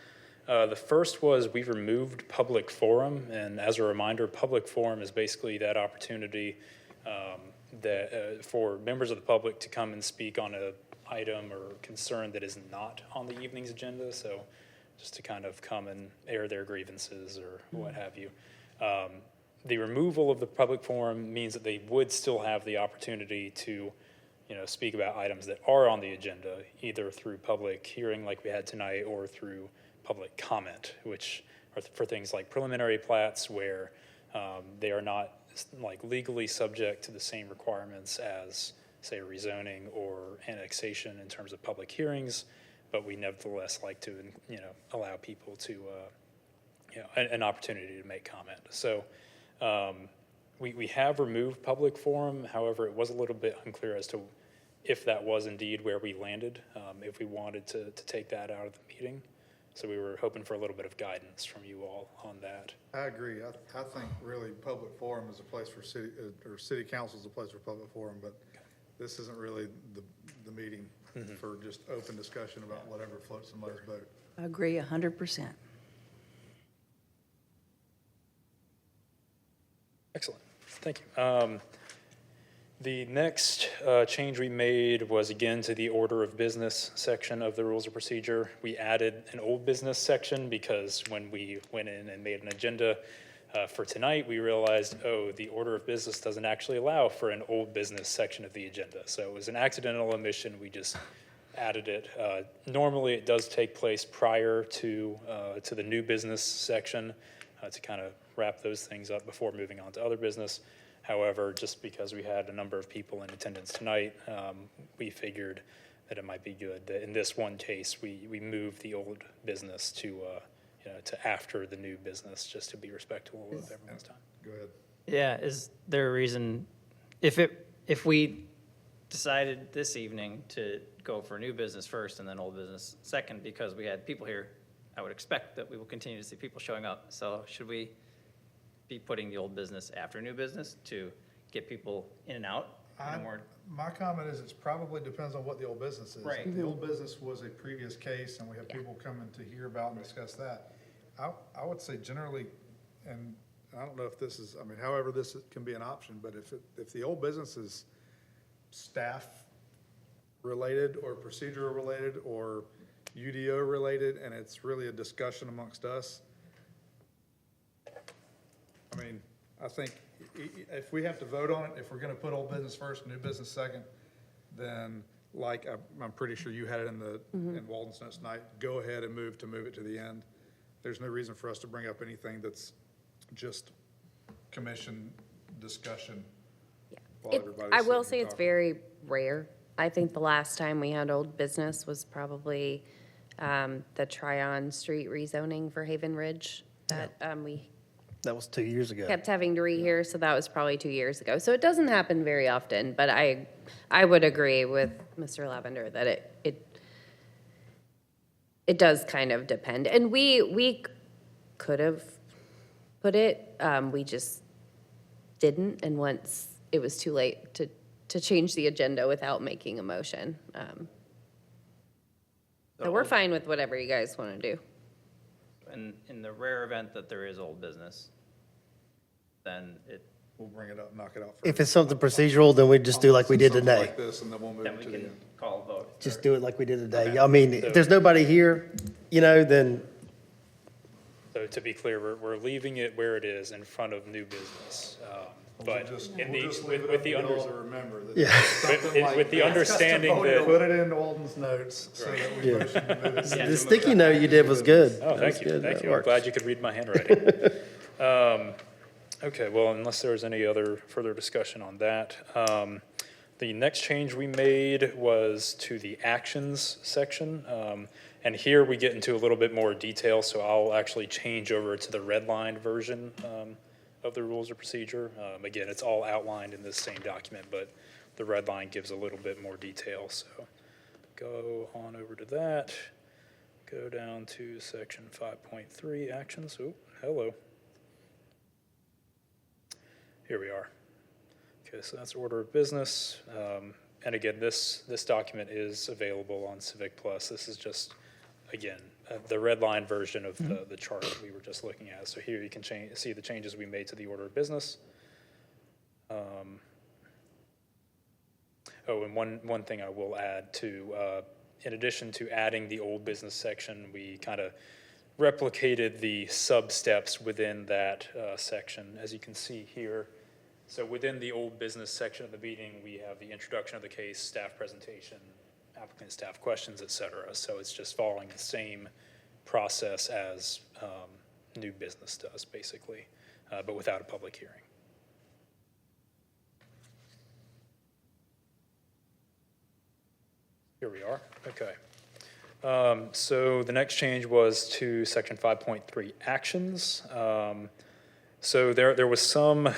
[SPEAKER 6] The first was we removed public forum, and as a reminder, public forum is basically that opportunity for members of the public to come and speak on an item or concern that is not on the evening's agenda. So just to kind of come and air their grievances or what have you. The removal of the public forum means that they would still have the opportunity to, speak about items that are on the agenda, either through public hearing like we had tonight or through public comment, which are for things like preliminary plats where they are not legally subject to the same requirements as, say, rezoning or annexation in terms of public hearings, but we nevertheless like to, allow people to, an opportunity to make comment. So we have removed public forum. However, it was a little bit unclear as to if that was indeed where we landed, if we wanted to take that out of the meeting. So we were hoping for a little bit of guidance from you all on that.
[SPEAKER 7] I agree. I think really public forum is a place for city council is a place for public forum, but this isn't really the meeting for just open discussion about whatever floats somebody's boat.
[SPEAKER 3] I agree 100%.
[SPEAKER 6] Excellent. Thank you. The next change we made was again to the order of business section of the rules of procedure. We added an old business section because when we went in and made an agenda for tonight, we realized, oh, the order of business doesn't actually allow for an old business section of the agenda. So it was an accidental omission. We just added it. Normally, it does take place prior to the new business section to kind of wrap those things up before moving on to other business. However, just because we had a number of people in attendance tonight, we figured that it might be good that in this one case, we moved the old business to after the new business, just to be respectful of everyone's time.
[SPEAKER 7] Go ahead.
[SPEAKER 11] Yeah, is there a reason, if we decided this evening to go for new business first and then old business second, because we had people here, I would expect that we will continue to see people showing up. So should we be putting the old business after new business to get people in and out?
[SPEAKER 7] My comment is, it probably depends on what the old business is.
[SPEAKER 11] Right.
[SPEAKER 7] If the old business was a previous case and we have people coming to hear about and discuss that, I would say generally, and I don't know if this is, I mean, however this can be an option, but if the old business is staff related or procedural related or UDO related, and it's really a discussion amongst us, I mean, I think if we have to vote on it, if we're gonna put old business first, new business second, then like, I'm pretty sure you had it in Walden's notes tonight, go ahead and move it to the end. There's no reason for us to bring up anything that's just commission discussion while everybody's
[SPEAKER 4] I will
[SPEAKER 7] sitting
[SPEAKER 4] say
[SPEAKER 7] here
[SPEAKER 4] it's
[SPEAKER 7] talking.
[SPEAKER 4] very rare. I think the last time we had old business was probably the Tryon Street rezoning for Haven Ridge that we
[SPEAKER 1] That was 2 years ago.
[SPEAKER 4] kept having to rehear, so that was probably 2 years ago. So it doesn't happen very often, but I would agree with Mr. Lavender that it does kind of depend. And we could have put it, we just didn't, and once it was too late to change the agenda without making a motion. So we're fine with whatever you guys want to do.
[SPEAKER 11] And in the rare event that there is old business, then
[SPEAKER 7] We'll bring it up, knock it out first.
[SPEAKER 1] If it's something procedural, then we just do like we did
[SPEAKER 7] Something
[SPEAKER 1] today.
[SPEAKER 7] like this, and then we'll move
[SPEAKER 11] then
[SPEAKER 7] it
[SPEAKER 11] we
[SPEAKER 7] to the
[SPEAKER 11] can
[SPEAKER 7] end.
[SPEAKER 11] call a vote.
[SPEAKER 1] Just do it like we did today. I mean, if there's nobody here, then
[SPEAKER 6] So to be clear, we're leaving it where it is in front of new business. But in the, with the under,
[SPEAKER 7] to remember that
[SPEAKER 1] Yeah.
[SPEAKER 7] something like
[SPEAKER 6] with the
[SPEAKER 7] that.
[SPEAKER 6] understanding that,
[SPEAKER 7] Put it in Walden's notes so that we
[SPEAKER 1] Yeah.
[SPEAKER 7] motion to move it.
[SPEAKER 1] the sticky note you did was good.
[SPEAKER 6] oh,
[SPEAKER 1] That was
[SPEAKER 6] thank you,
[SPEAKER 1] good.
[SPEAKER 6] thank
[SPEAKER 1] That
[SPEAKER 6] you. I'm
[SPEAKER 1] works.
[SPEAKER 6] glad you could read my handwriting. Okay, well, unless there was any other further discussion on that. The next change we made was to the actions section. And here we get into a little bit more detail, so I'll actually change over to the redlined version of the rules of procedure. Again, it's all outlined in this same document, but the red line gives a little bit more detail, so go on over to that. Go down to section 5.3, actions. Oh, hello. Here we are. Okay, so that's order of business. And again, this document is available on Civic Plus. This is just, again, the red line version of the chart that we were just looking at. So here you can see the changes we made to the order of business. Oh, and one thing I will add to, in addition to adding the old business section, we kind of replicated the sub-steps within that section, as you can see here. So within the old business section of the meeting, we have the introduction of the case, staff presentation, applicant staff questions, et cetera. So it's just following the same process as new business does, basically, but without a public hearing. Here we are, okay. So the next change was to section 5.3 actions. So there was some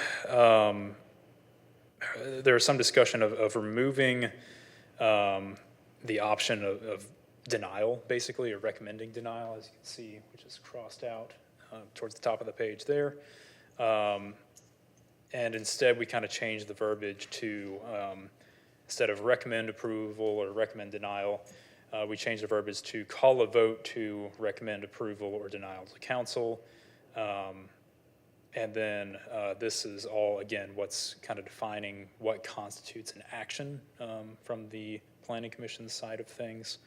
[SPEAKER 6] discussion of removing the option of denial, basically, or recommending denial, as you can see, which is crossed out towards the top of the page there. And instead, we kind of changed the verbiage to, instead of recommend approval or recommend denial, we changed the verbiage to call a vote to recommend approval or denial to council. And then this is all, again, what's kind of defining what constitutes an action from the Planning Commission's side of things.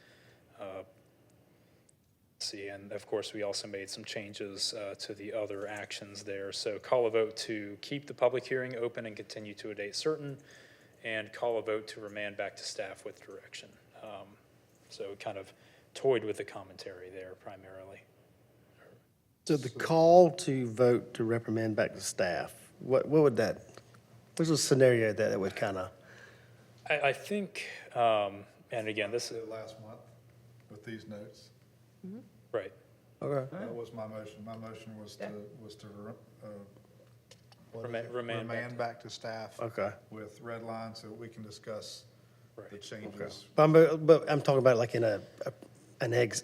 [SPEAKER 6] See, and of course, we also made some changes to the other actions there. So call a vote to keep the public hearing open and continue to a date certain, and call a vote to remand back to staff with direction. So kind of toyed with the commentary there primarily.
[SPEAKER 1] So the call to vote to reprimand back to staff, what would that, what's a scenario that would kind of,
[SPEAKER 6] I think, and again, this is,
[SPEAKER 7] Did it last month with these notes.
[SPEAKER 6] right.
[SPEAKER 1] okay,
[SPEAKER 7] That was my motion. My motion was to, what is
[SPEAKER 6] Remand-
[SPEAKER 7] it?
[SPEAKER 6] remand back
[SPEAKER 7] Remand back to staff.
[SPEAKER 1] okay.
[SPEAKER 7] With red lines so we can discuss the
[SPEAKER 6] Right.
[SPEAKER 7] changes.
[SPEAKER 1] But I'm talking about like in an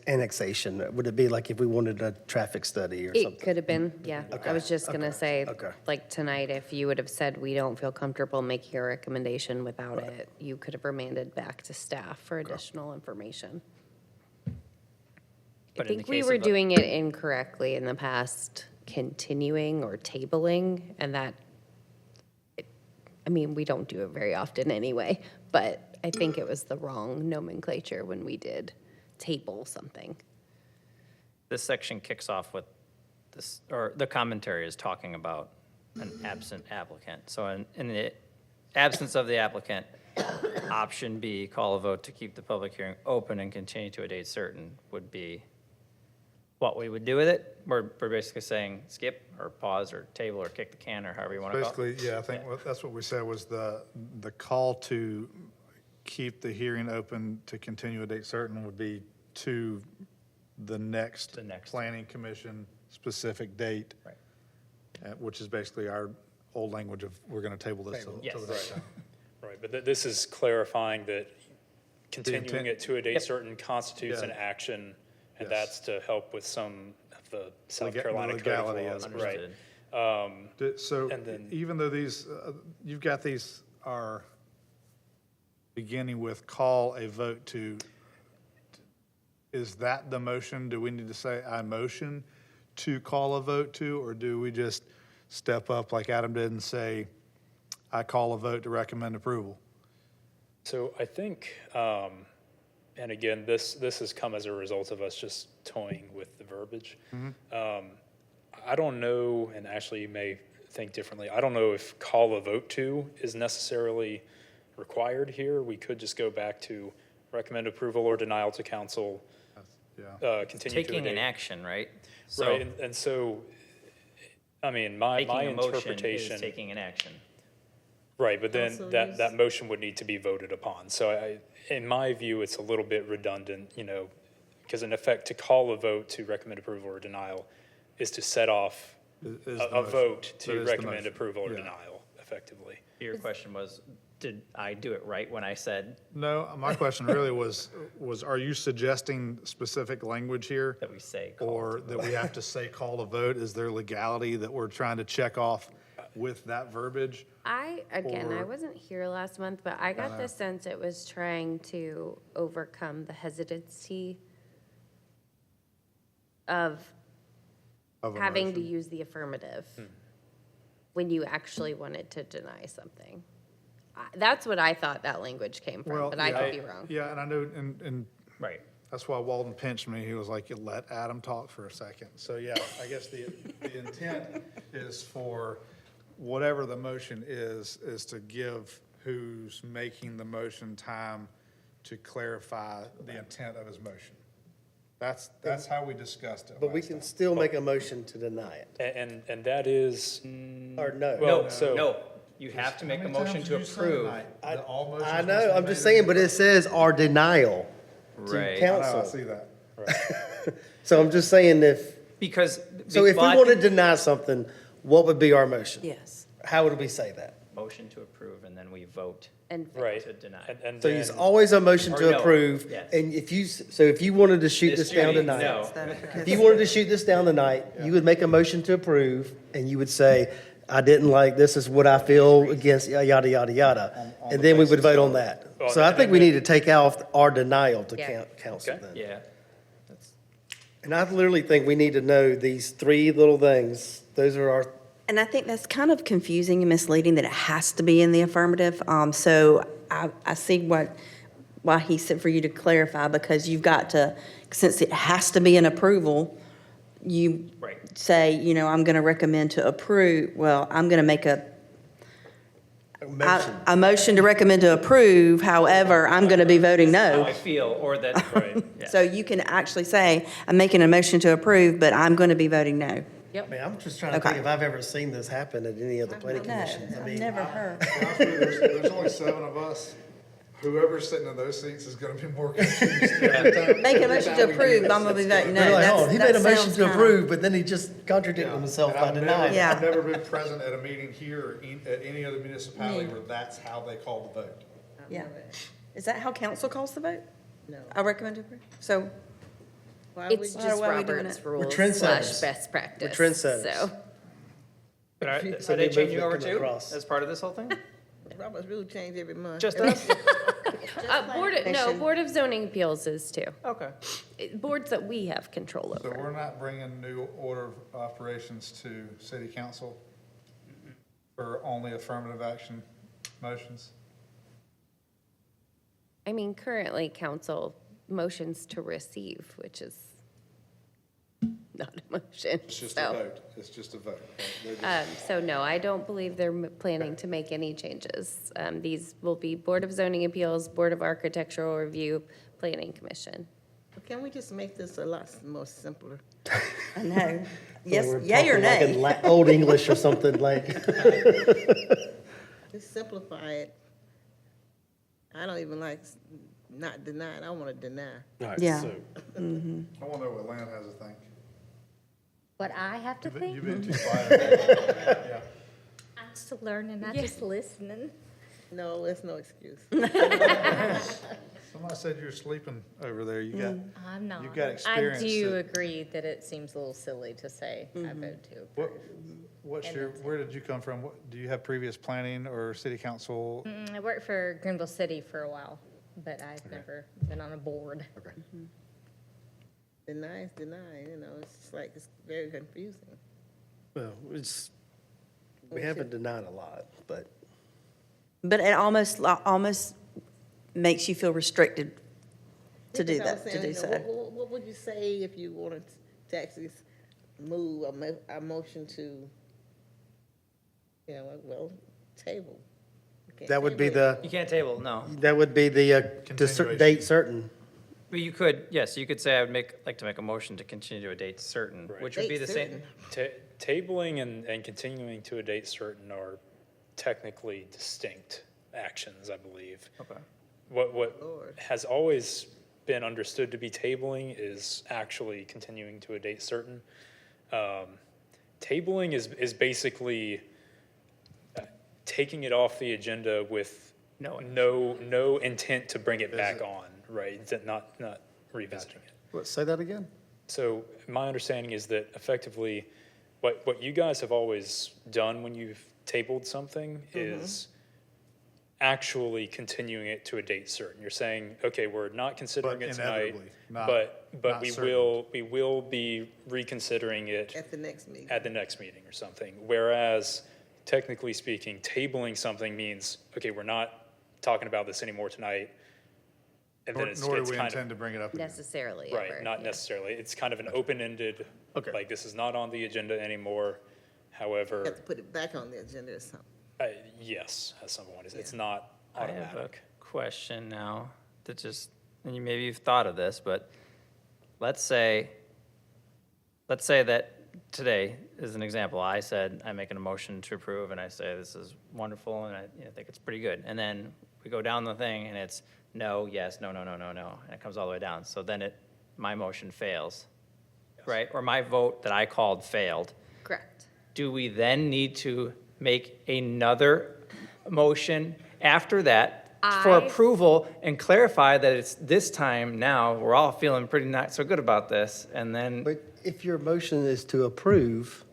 [SPEAKER 1] annexation. Would it be like if we wanted a traffic study or
[SPEAKER 4] It
[SPEAKER 1] something?
[SPEAKER 4] could have been, yeah. I was just gonna say,
[SPEAKER 1] okay.
[SPEAKER 4] like tonight, if you would have said, we don't feel comfortable making a recommendation without it, you could have remanded back to staff for additional information. I
[SPEAKER 11] But in the
[SPEAKER 4] think we
[SPEAKER 11] case
[SPEAKER 4] were
[SPEAKER 11] of a-
[SPEAKER 4] doing it incorrectly in the past, continuing or tabling, and that, I mean, we don't do it very often anyway, but I think it was the wrong nomenclature when we did table something.
[SPEAKER 11] This section kicks off with this, or the commentary is talking about an absent applicant. So in the absence of the applicant, option B, call a vote to keep the public hearing open and continue to a date certain would be what we would do with it. We're basically saying skip or pause or table or kick the can or however you want to call it.
[SPEAKER 7] Basically, yeah, I think that's what we said was the call to keep the hearing open to continue a date certain would be to the next
[SPEAKER 11] The next.
[SPEAKER 7] planning commission specific date.
[SPEAKER 11] Right.
[SPEAKER 7] Which is basically our old language of we're going to table this till
[SPEAKER 11] Yes.
[SPEAKER 7] till the next time.
[SPEAKER 6] Right, but this is clarifying that continuing
[SPEAKER 7] intent-
[SPEAKER 6] it to a date
[SPEAKER 11] Yep.
[SPEAKER 6] certain constitutes an
[SPEAKER 7] Yeah.
[SPEAKER 6] action, and
[SPEAKER 7] Yes.
[SPEAKER 6] that's to help with some of the South
[SPEAKER 7] Lega-
[SPEAKER 6] Carolina code of
[SPEAKER 7] legality
[SPEAKER 6] laws,
[SPEAKER 7] of it.
[SPEAKER 6] right?
[SPEAKER 11] Understood.
[SPEAKER 7] So
[SPEAKER 6] And then-
[SPEAKER 7] even though these, you've got these are beginning with call a vote to, is that the motion? Do we need to say I motion to call a vote to, or do we just step up like Adam did and say, I call a vote to recommend approval?
[SPEAKER 6] So I think, and again, this has come as a result of us just toying with the verbiage. I don't know, and Ashley, you may think differently, I don't know if call a vote to is necessarily required here. We could just go back to recommend approval or denial to council,
[SPEAKER 7] Yeah.
[SPEAKER 6] continue to a
[SPEAKER 11] Taking an
[SPEAKER 6] date.
[SPEAKER 11] action, right? So
[SPEAKER 6] Right, and so, I mean, my
[SPEAKER 11] making a motion
[SPEAKER 6] interpretation.
[SPEAKER 11] is taking an action.
[SPEAKER 6] Right, but then
[SPEAKER 3] Also
[SPEAKER 6] that,
[SPEAKER 3] use-
[SPEAKER 6] that motion would need to be voted upon. So in my view, it's a little bit redundant, because in effect, to call a vote to recommend approval or denial is to set off
[SPEAKER 7] Is the
[SPEAKER 6] a
[SPEAKER 7] motion.
[SPEAKER 6] vote
[SPEAKER 7] That
[SPEAKER 6] to
[SPEAKER 7] is the
[SPEAKER 6] recommend
[SPEAKER 7] motion.
[SPEAKER 6] approval or
[SPEAKER 7] Yeah.
[SPEAKER 6] denial, effectively.
[SPEAKER 11] Your question was, did I do it right when I said
[SPEAKER 7] No, my question really was, are you suggesting specific language here?
[SPEAKER 11] that we say call
[SPEAKER 7] Or
[SPEAKER 11] to
[SPEAKER 7] that
[SPEAKER 11] vote?
[SPEAKER 7] we have to say call a vote? Is there legality that we're trying to check off with that verbiage?
[SPEAKER 4] I
[SPEAKER 7] Or-
[SPEAKER 4] wasn't here last month, but I got the sense it was trying to overcome the hesitancy of
[SPEAKER 7] Of a
[SPEAKER 4] having to
[SPEAKER 7] motion?
[SPEAKER 4] use the affirmative when you actually wanted to deny something. That's what I thought that language came from,
[SPEAKER 7] Well,
[SPEAKER 4] but I
[SPEAKER 7] yeah,
[SPEAKER 4] could be wrong.
[SPEAKER 7] Yeah, and I know, and
[SPEAKER 11] Right.
[SPEAKER 7] that's why Walden pinched me. He was like, "You let Adam talk for a second." So, yeah, I guess the intent is for whatever the motion is to give who's making the motion time to clarify the intent of his motion. That's how we discussed it
[SPEAKER 1] But we
[SPEAKER 7] last
[SPEAKER 1] can
[SPEAKER 7] time.
[SPEAKER 1] still make a motion to deny it,
[SPEAKER 6] And that is,
[SPEAKER 1] or no.
[SPEAKER 6] well,
[SPEAKER 11] No,
[SPEAKER 6] so.
[SPEAKER 11] no, you have to make a
[SPEAKER 7] How many
[SPEAKER 11] motion
[SPEAKER 7] times
[SPEAKER 11] to
[SPEAKER 7] did you say
[SPEAKER 11] approve.
[SPEAKER 7] tonight that all motions
[SPEAKER 1] I
[SPEAKER 7] must
[SPEAKER 1] know,
[SPEAKER 7] be
[SPEAKER 1] I'm
[SPEAKER 7] made
[SPEAKER 1] just
[SPEAKER 7] in
[SPEAKER 1] saying, but
[SPEAKER 7] the-
[SPEAKER 1] it says our denial to
[SPEAKER 11] Right.
[SPEAKER 7] I know, I
[SPEAKER 1] council.
[SPEAKER 7] see that.
[SPEAKER 1] So I'm just saying
[SPEAKER 11] Because.
[SPEAKER 1] so if we
[SPEAKER 11] well, I
[SPEAKER 1] want to
[SPEAKER 11] think
[SPEAKER 1] deny something, what would be our motion?
[SPEAKER 3] Yes.
[SPEAKER 1] How would we say that?
[SPEAKER 11] Motion to approve and then we vote
[SPEAKER 4] And
[SPEAKER 6] Right.
[SPEAKER 11] to deny.
[SPEAKER 6] And
[SPEAKER 1] So it's
[SPEAKER 6] then-
[SPEAKER 1] always a motion
[SPEAKER 11] Or
[SPEAKER 1] to
[SPEAKER 11] no,
[SPEAKER 1] approve,
[SPEAKER 11] yes.
[SPEAKER 1] and if you wanted to shoot this down
[SPEAKER 11] Judy,
[SPEAKER 1] tonight.
[SPEAKER 11] no.
[SPEAKER 1] If you wanted to shoot this down tonight, you would make a motion to approve, and you would say, I didn't like, this is what I feel against, yada, yada, yada.
[SPEAKER 7] On
[SPEAKER 1] And
[SPEAKER 7] the
[SPEAKER 1] then we would
[SPEAKER 7] basis
[SPEAKER 1] vote
[SPEAKER 7] of-
[SPEAKER 1] on that.
[SPEAKER 6] Well,
[SPEAKER 1] So I
[SPEAKER 6] and
[SPEAKER 1] think we
[SPEAKER 6] then-
[SPEAKER 1] need to take off our denial to
[SPEAKER 4] Yeah.
[SPEAKER 1] council
[SPEAKER 6] Okay.
[SPEAKER 1] then.
[SPEAKER 11] Yeah.
[SPEAKER 1] And I literally think we need to know these three little things. Those are
[SPEAKER 3] And I think that's kind of confusing and misleading that it has to be in the affirmative. So I see why he said for you to clarify, because you've got to, since it has to be an approval, you
[SPEAKER 11] Right.
[SPEAKER 3] say, I'm going to recommend to approve, well, I'm going to make a
[SPEAKER 1] Motion.
[SPEAKER 3] a motion to recommend to approve, however, I'm going to be voting
[SPEAKER 11] How
[SPEAKER 3] no.
[SPEAKER 11] I feel, or that, right, yeah.
[SPEAKER 3] So you can actually say, I'm making a motion to approve, but I'm going to be voting no.
[SPEAKER 1] I mean, I'm just trying to
[SPEAKER 3] Okay.
[SPEAKER 1] think if I've ever seen this happen at any other planning
[SPEAKER 3] No,
[SPEAKER 1] commissions. I
[SPEAKER 3] I've
[SPEAKER 1] mean,
[SPEAKER 3] never heard.
[SPEAKER 12] There's only 7 of us. Whoever's sitting in those seats is gonna be more confused every time.
[SPEAKER 3] Make a motion to approve, I'm going to be voting no.
[SPEAKER 1] they're like,
[SPEAKER 3] That's-
[SPEAKER 1] oh, he
[SPEAKER 3] that
[SPEAKER 1] made a motion
[SPEAKER 3] sounds
[SPEAKER 1] to
[SPEAKER 3] kinda-
[SPEAKER 1] approve, but then he just contradicted himself
[SPEAKER 12] And
[SPEAKER 1] by
[SPEAKER 12] I've
[SPEAKER 1] denying
[SPEAKER 12] never,
[SPEAKER 1] it.
[SPEAKER 3] Yeah.
[SPEAKER 12] I've never been present at a meeting here or at any other municipality where that's how they call the vote.
[SPEAKER 3] Yeah. Is that how council calls the vote? No. I recommend to approve. So,
[SPEAKER 4] It's
[SPEAKER 3] Why
[SPEAKER 4] just
[SPEAKER 3] are we doing
[SPEAKER 4] Robert's
[SPEAKER 3] it?
[SPEAKER 4] rules
[SPEAKER 1] trendsetters.
[SPEAKER 4] / best practice.
[SPEAKER 1] trendsetters.
[SPEAKER 4] So,
[SPEAKER 11] But are
[SPEAKER 1] So
[SPEAKER 11] are
[SPEAKER 1] they
[SPEAKER 11] they
[SPEAKER 1] move
[SPEAKER 11] changing
[SPEAKER 1] it
[SPEAKER 11] over
[SPEAKER 1] coming
[SPEAKER 11] too,
[SPEAKER 1] across.
[SPEAKER 11] as part of this whole thing?
[SPEAKER 13] Robert's rule change every month.
[SPEAKER 11] Just us?
[SPEAKER 4] Board of Zoning Appeals is too.
[SPEAKER 11] Okay.
[SPEAKER 4] Boards that we have control
[SPEAKER 12] So
[SPEAKER 4] over.
[SPEAKER 12] we're not bringing new order of operations to city council for only affirmative action motions?
[SPEAKER 4] I mean, currently council motions to receive, which is not a motion.
[SPEAKER 12] It's just a
[SPEAKER 4] So,
[SPEAKER 12] vote. It's just a vote. Right? They're just-
[SPEAKER 4] so no, I don't believe they're planning to make any changes. These will be Board of Zoning Appeals, Board of Architectural Review, Planning Commission.
[SPEAKER 13] Can we just make this a lot more simpler?
[SPEAKER 3] I know. Yes,
[SPEAKER 1] We're
[SPEAKER 3] yay or
[SPEAKER 1] talking like in
[SPEAKER 3] nay?
[SPEAKER 1] Old English or something like.
[SPEAKER 13] Just simplify it. I don't even like not denying, I want to deny.
[SPEAKER 3] Yeah.
[SPEAKER 12] I want to know what Lynn has to think.
[SPEAKER 14] What I have to think?
[SPEAKER 12] You've been too quiet. Yeah.
[SPEAKER 14] I'm still learning, not just listening.
[SPEAKER 13] No, it's no excuse.
[SPEAKER 12] Somebody said you were sleeping over there. You got,
[SPEAKER 14] I'm not.
[SPEAKER 12] you've got
[SPEAKER 14] I
[SPEAKER 12] experience.
[SPEAKER 14] do
[SPEAKER 12] that-
[SPEAKER 14] agree that it seems a little silly to say I vote to
[SPEAKER 12] What,
[SPEAKER 14] approve.
[SPEAKER 12] what's your, where did you come from? What, do you have previous planning or city council?
[SPEAKER 14] I worked for Greenville City for a while, but I've never been on a board.
[SPEAKER 12] Okay.
[SPEAKER 13] Deny is deny, it's just like, it's very confusing.
[SPEAKER 1] Well, we haven't denied a lot, but
[SPEAKER 3] But it almost makes you feel restricted to do
[SPEAKER 13] Because I was
[SPEAKER 3] that, to
[SPEAKER 13] saying,
[SPEAKER 3] do so.
[SPEAKER 13] What would you say if you wanted to actually move a motion to, table? You can't
[SPEAKER 1] that would be
[SPEAKER 13] table it.
[SPEAKER 1] the,
[SPEAKER 11] You can't table, no.
[SPEAKER 1] that would be the
[SPEAKER 12] Continuation.
[SPEAKER 1] date certain.
[SPEAKER 11] But you could, yes, you could say I would like to make a motion to continue to a date certain, which would be
[SPEAKER 13] Date
[SPEAKER 11] the same.
[SPEAKER 13] certain.
[SPEAKER 6] Tabling and continuing to a date certain are technically distinct actions, I believe.
[SPEAKER 11] Okay.
[SPEAKER 6] What
[SPEAKER 13] Lord.
[SPEAKER 6] has always been understood to be tabling is actually continuing to a date certain. Tabling is basically taking it off the agenda with no intent to bring it back on, right? Not revisiting it.
[SPEAKER 1] What, say that again?
[SPEAKER 6] So my understanding is that effectively, what you guys have always done when you've tabled something is actually continuing it to a date certain. You're saying, okay, we're not considering
[SPEAKER 12] But
[SPEAKER 6] it tonight,
[SPEAKER 12] inevitably, not-
[SPEAKER 6] but
[SPEAKER 12] not
[SPEAKER 6] we
[SPEAKER 12] certain.
[SPEAKER 6] will be reconsidering it
[SPEAKER 13] At the next meeting.
[SPEAKER 6] at the next meeting or something. Whereas technically speaking, tabling something means, okay, we're not talking about this anymore tonight. And then
[SPEAKER 12] Nor do
[SPEAKER 6] it's
[SPEAKER 12] we
[SPEAKER 6] kind of,
[SPEAKER 12] intend to bring it up again.
[SPEAKER 4] Necessarily,
[SPEAKER 6] right,
[SPEAKER 4] ever,
[SPEAKER 6] not
[SPEAKER 4] yeah.
[SPEAKER 6] necessarily. It's kind of an open-ended,
[SPEAKER 1] Okay.
[SPEAKER 6] like, this is not on the agenda anymore.
[SPEAKER 13] Have
[SPEAKER 6] However,
[SPEAKER 13] to put it back on the agenda or something.
[SPEAKER 6] yes, at some point, it's not
[SPEAKER 11] I have a
[SPEAKER 6] automatic.
[SPEAKER 11] question now that just, and maybe you've thought of this, but let's say that today is an example. I said, I'm making a motion to approve, and I say, this is wonderful, and I think it's pretty good. And then we go down the thing, and it's no, yes, no, and it comes all the way down. So then my motion fails, right? Or my vote that I called failed.
[SPEAKER 4] Correct.
[SPEAKER 11] Do we then need to make another motion after that for approval and clarify that it's this time now, we're all feeling pretty not so good about this, and then
[SPEAKER 1] But if your motion is to approve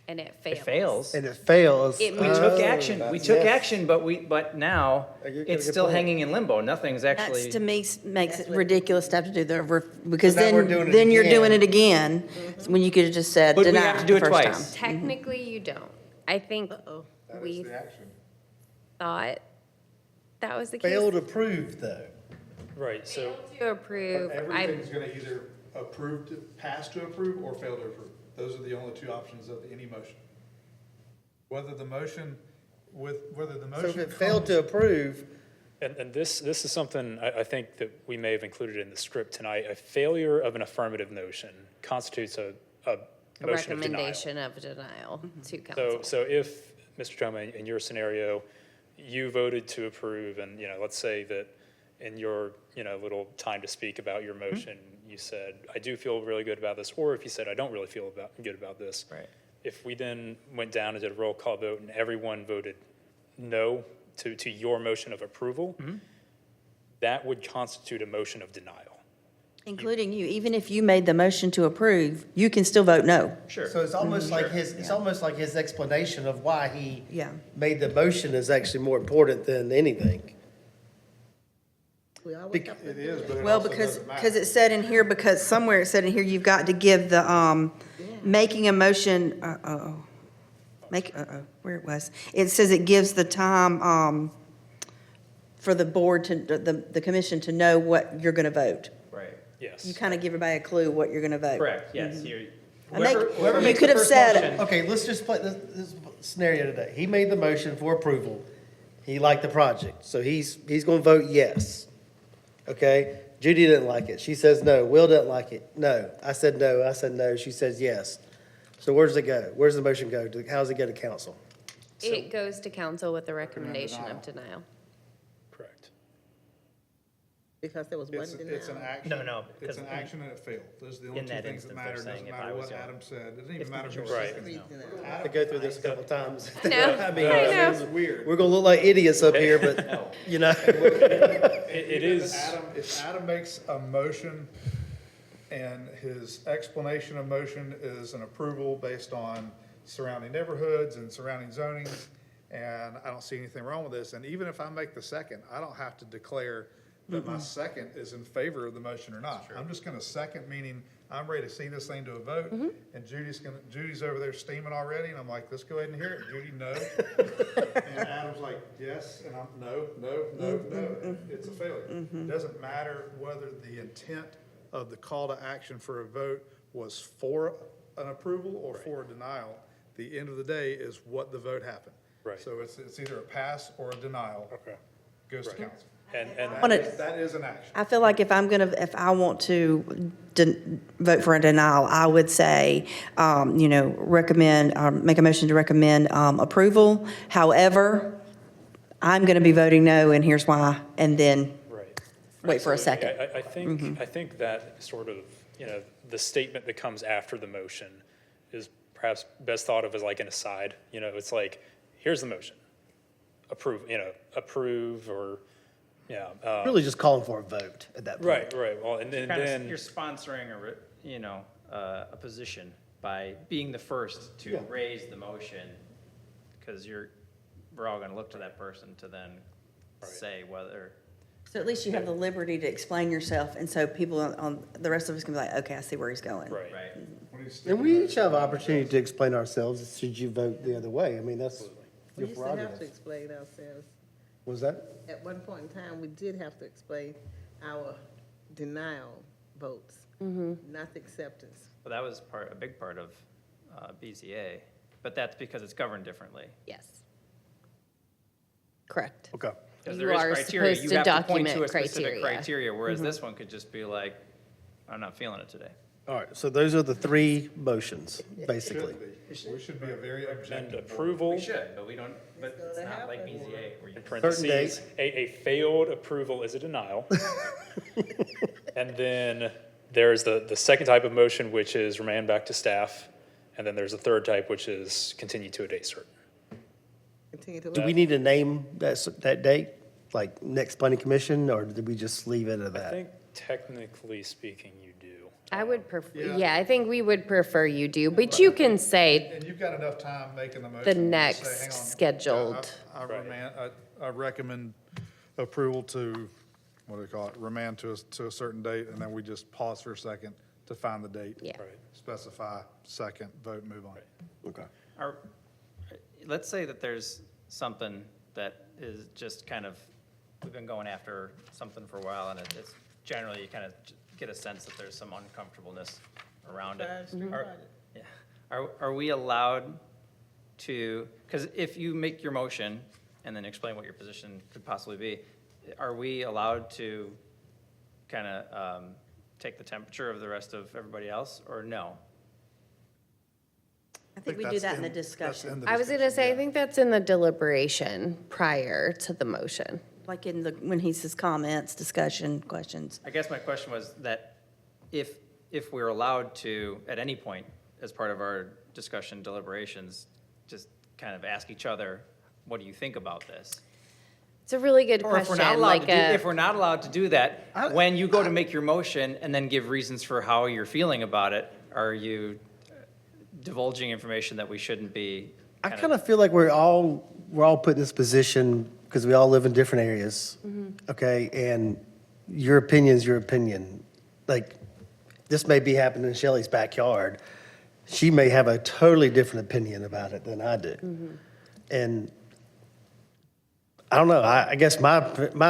[SPEAKER 4] And it fails.
[SPEAKER 11] it fails?
[SPEAKER 1] and it fails.
[SPEAKER 4] It
[SPEAKER 11] We took action,
[SPEAKER 1] yes.
[SPEAKER 11] but now
[SPEAKER 1] You're gonna
[SPEAKER 11] it's
[SPEAKER 1] get
[SPEAKER 11] still
[SPEAKER 1] point.
[SPEAKER 11] hanging in limbo. Nothing's
[SPEAKER 3] That's,
[SPEAKER 11] actually.
[SPEAKER 3] to me, makes it ridiculous to have to do because
[SPEAKER 1] So now we're
[SPEAKER 3] then,
[SPEAKER 1] doing it
[SPEAKER 3] you're doing
[SPEAKER 1] again.
[SPEAKER 3] it again, when you could have just said
[SPEAKER 11] But we
[SPEAKER 3] deny
[SPEAKER 11] have to do
[SPEAKER 3] the
[SPEAKER 11] it
[SPEAKER 3] first
[SPEAKER 11] twice.
[SPEAKER 3] time.
[SPEAKER 4] Technically, you don't. I think
[SPEAKER 12] That is
[SPEAKER 4] we
[SPEAKER 12] the action.
[SPEAKER 4] thought that was the case.
[SPEAKER 1] Failed approved, though.
[SPEAKER 6] Right, so,
[SPEAKER 4] To approve,
[SPEAKER 12] Everything's gonna either approve to, pass to approve or fail to approve. Those are the only two options of any motion. Whether the motion
[SPEAKER 1] So if it failed to approve,
[SPEAKER 6] and this is something I think that we may have included in the script tonight. A failure of an affirmative motion constitutes a
[SPEAKER 4] a
[SPEAKER 6] motion of denial.
[SPEAKER 4] recommendation of denial to council.
[SPEAKER 6] So if, Mr. Toma, in your scenario, you voted to approve, and, let's say that in your, little time to speak about your motion, you said, I do feel really good about this, or if you said, I don't really feel good about this.
[SPEAKER 11] Right.
[SPEAKER 6] If we then went down and did a roll call vote and everyone voted no to your motion of approval, that would constitute a motion of denial.
[SPEAKER 3] Including you, even if you made the motion to approve, you can still vote no.
[SPEAKER 11] Sure.
[SPEAKER 1] so it's almost like it's almost like his explanation of why he
[SPEAKER 3] Yeah.
[SPEAKER 1] made the motion is actually more important than anything.
[SPEAKER 13] We always have to
[SPEAKER 12] it is, but it
[SPEAKER 3] Well,
[SPEAKER 12] also
[SPEAKER 3] because,
[SPEAKER 12] doesn't matter.
[SPEAKER 3] because it said in here, because somewhere it said in here, you've got to give the, making a motion, where it was. It says it gives the time, for the board to, the commission to know what you're gonna vote.
[SPEAKER 11] Right.
[SPEAKER 6] Yes.
[SPEAKER 3] You kind of give everybody a clue what you're gonna vote.
[SPEAKER 11] Correct, yes. You're-
[SPEAKER 3] I think-
[SPEAKER 11] whoever
[SPEAKER 3] you
[SPEAKER 11] makes
[SPEAKER 3] could
[SPEAKER 11] the
[SPEAKER 3] have
[SPEAKER 11] first
[SPEAKER 3] said-
[SPEAKER 11] motion-
[SPEAKER 1] Okay, let's just play this scenario today. He made the motion for approval. He liked the project, so he's going to vote yes. Okay? Judy didn't like it. She says no. Will didn't like it. No. I said no. I said no. She says yes. So where does it go? Where does the motion go? How does it go to council?
[SPEAKER 4] It goes to council with a recommendation of denial.
[SPEAKER 6] Correct.
[SPEAKER 13] Because there was one
[SPEAKER 12] It's an
[SPEAKER 13] denial.
[SPEAKER 12] action.
[SPEAKER 11] No,
[SPEAKER 12] It's
[SPEAKER 11] because
[SPEAKER 12] an action and it failed. Those are the only
[SPEAKER 11] in
[SPEAKER 12] two
[SPEAKER 11] that
[SPEAKER 12] things that
[SPEAKER 11] instance,
[SPEAKER 12] matter.
[SPEAKER 11] they're
[SPEAKER 12] It doesn't
[SPEAKER 11] saying if
[SPEAKER 12] matter
[SPEAKER 11] I was
[SPEAKER 12] what
[SPEAKER 11] the-
[SPEAKER 12] Adam said. It doesn't
[SPEAKER 11] if
[SPEAKER 12] even
[SPEAKER 11] the
[SPEAKER 12] matter who
[SPEAKER 6] Right.
[SPEAKER 12] seconded it.
[SPEAKER 13] Denial.
[SPEAKER 1] I had to go through this a couple times.
[SPEAKER 4] No,
[SPEAKER 1] I mean,
[SPEAKER 4] I know.
[SPEAKER 12] It's weird.
[SPEAKER 1] we're going to look like idiots up here, but, you know.
[SPEAKER 6] It is.
[SPEAKER 12] If Adam makes a motion and his explanation of motion is an approval based on surrounding neighborhoods and surrounding zonings, and I don't see anything wrong with this, and even if I make the second, I don't have to declare that my second is in favor of the motion or not. I'm just gonna second, meaning I'm ready to see this thing to a vote, and Judy's over there steaming already, and I'm like, let's go ahead and hear it. Judy, no. And Adam's like, yes, and I'm, no, and it's a failure. It doesn't matter whether the intent of the call to action for a vote was for an approval or for a denial. The end of the day is what the vote happened.
[SPEAKER 6] Right.
[SPEAKER 12] So it's either a pass or a denial.
[SPEAKER 6] Okay.
[SPEAKER 12] Goes to council.
[SPEAKER 6] And
[SPEAKER 12] That is an action.
[SPEAKER 3] I feel like if I want to vote for a denial, I would say, recommend, make a motion to recommend, approval. However, I'm going to be voting no, and here's why, and then
[SPEAKER 6] right.
[SPEAKER 3] wait for a second.
[SPEAKER 6] I think that sort of, the statement that comes after the motion is perhaps best thought of as like an aside. It's like, here's the motion. Approve or,
[SPEAKER 1] Really just calling for a vote at that point.
[SPEAKER 6] right. Well, and then,
[SPEAKER 11] You're sponsoring a position by being the first to raise the motion, because we're all gonna look to that person to then say whether.
[SPEAKER 3] So at least you have the liberty to explain yourself, and so people on, the rest of us can be like, okay, I see where he's going.
[SPEAKER 6] right.
[SPEAKER 1] And we each have an opportunity to explain ourselves should you vote the other way. I mean, that's
[SPEAKER 13] We
[SPEAKER 1] your
[SPEAKER 13] used to have to
[SPEAKER 1] prerogative.
[SPEAKER 13] explain ourselves.
[SPEAKER 1] Was that?
[SPEAKER 13] At one point in time, we did have to explain our denial votes, not the acceptance.
[SPEAKER 11] Well, that was a big part of BZA, but that's because it's governed differently.
[SPEAKER 4] Yes. Correct.
[SPEAKER 1] Okay.
[SPEAKER 11] Because
[SPEAKER 4] You
[SPEAKER 11] there is
[SPEAKER 4] are
[SPEAKER 11] criteria,
[SPEAKER 4] supposed
[SPEAKER 11] you
[SPEAKER 4] to
[SPEAKER 11] have to point to a
[SPEAKER 4] document
[SPEAKER 11] specific
[SPEAKER 4] criteria.
[SPEAKER 11] criteria, whereas this one could just be like, I'm not feeling it today.
[SPEAKER 1] All right, so those are the three motions, basically.
[SPEAKER 12] We should be a very
[SPEAKER 6] And
[SPEAKER 12] objective.
[SPEAKER 6] approval,
[SPEAKER 11] We should, but we don't, but it's not like BZA where you.
[SPEAKER 6] in parentheses,
[SPEAKER 1] date.
[SPEAKER 6] a failed approval is a denial. And then there's the second type of motion, which is remand back to staff. And then there's a third type, which is continue to a date certain.
[SPEAKER 13] Continue to.
[SPEAKER 1] Do we need to name that date, like next planning commission, or did we just leave it at
[SPEAKER 6] I
[SPEAKER 1] that?
[SPEAKER 6] think technically speaking, you do.
[SPEAKER 4] I would prefer,
[SPEAKER 12] Yeah.
[SPEAKER 4] I think we would prefer you do, but you can say
[SPEAKER 12] And you've got enough time making the motion.
[SPEAKER 4] the
[SPEAKER 12] to say,
[SPEAKER 4] next
[SPEAKER 12] hang on,
[SPEAKER 4] scheduled.
[SPEAKER 12] I recommend approval to, what do they call it, remand to a certain date, and then we just pause for a second to find the date.
[SPEAKER 4] Yeah.
[SPEAKER 6] Right.
[SPEAKER 12] Specify second, vote, move on.
[SPEAKER 1] Okay.
[SPEAKER 11] let's say that there's something that is just kind of, we've been going after something for a while, and it's generally, you kind of get a sense that there's some uncomfortableness around it. Yeah. Are we allowed to, because if you make your motion and then explain what your position could possibly be, are we allowed to kind of take the temperature of the rest of everybody else, or no?
[SPEAKER 3] I think we do that in the discussion,
[SPEAKER 4] I was gonna say, I think that's in the deliberation prior to the motion.
[SPEAKER 3] like in the, when he says comments, discussion, questions.
[SPEAKER 11] I guess my question was that if we're allowed to, at any point, as part of our discussion deliberations, just kind of ask each other, what do you think about this?
[SPEAKER 4] It's a really good
[SPEAKER 11] Or if we're
[SPEAKER 4] question,
[SPEAKER 11] not allowed
[SPEAKER 4] like
[SPEAKER 11] to do, if we're not allowed to do that, when you go to make your motion and then give reasons for how you're feeling about it, are you divulging information that we shouldn't be?
[SPEAKER 1] I kind of feel like we're all put in this position because we all live in different areas, okay? And your opinion's your opinion. Like, this may be happening in Shelley's backyard. She may have a totally different opinion about it than I do. And I don't know, I guess my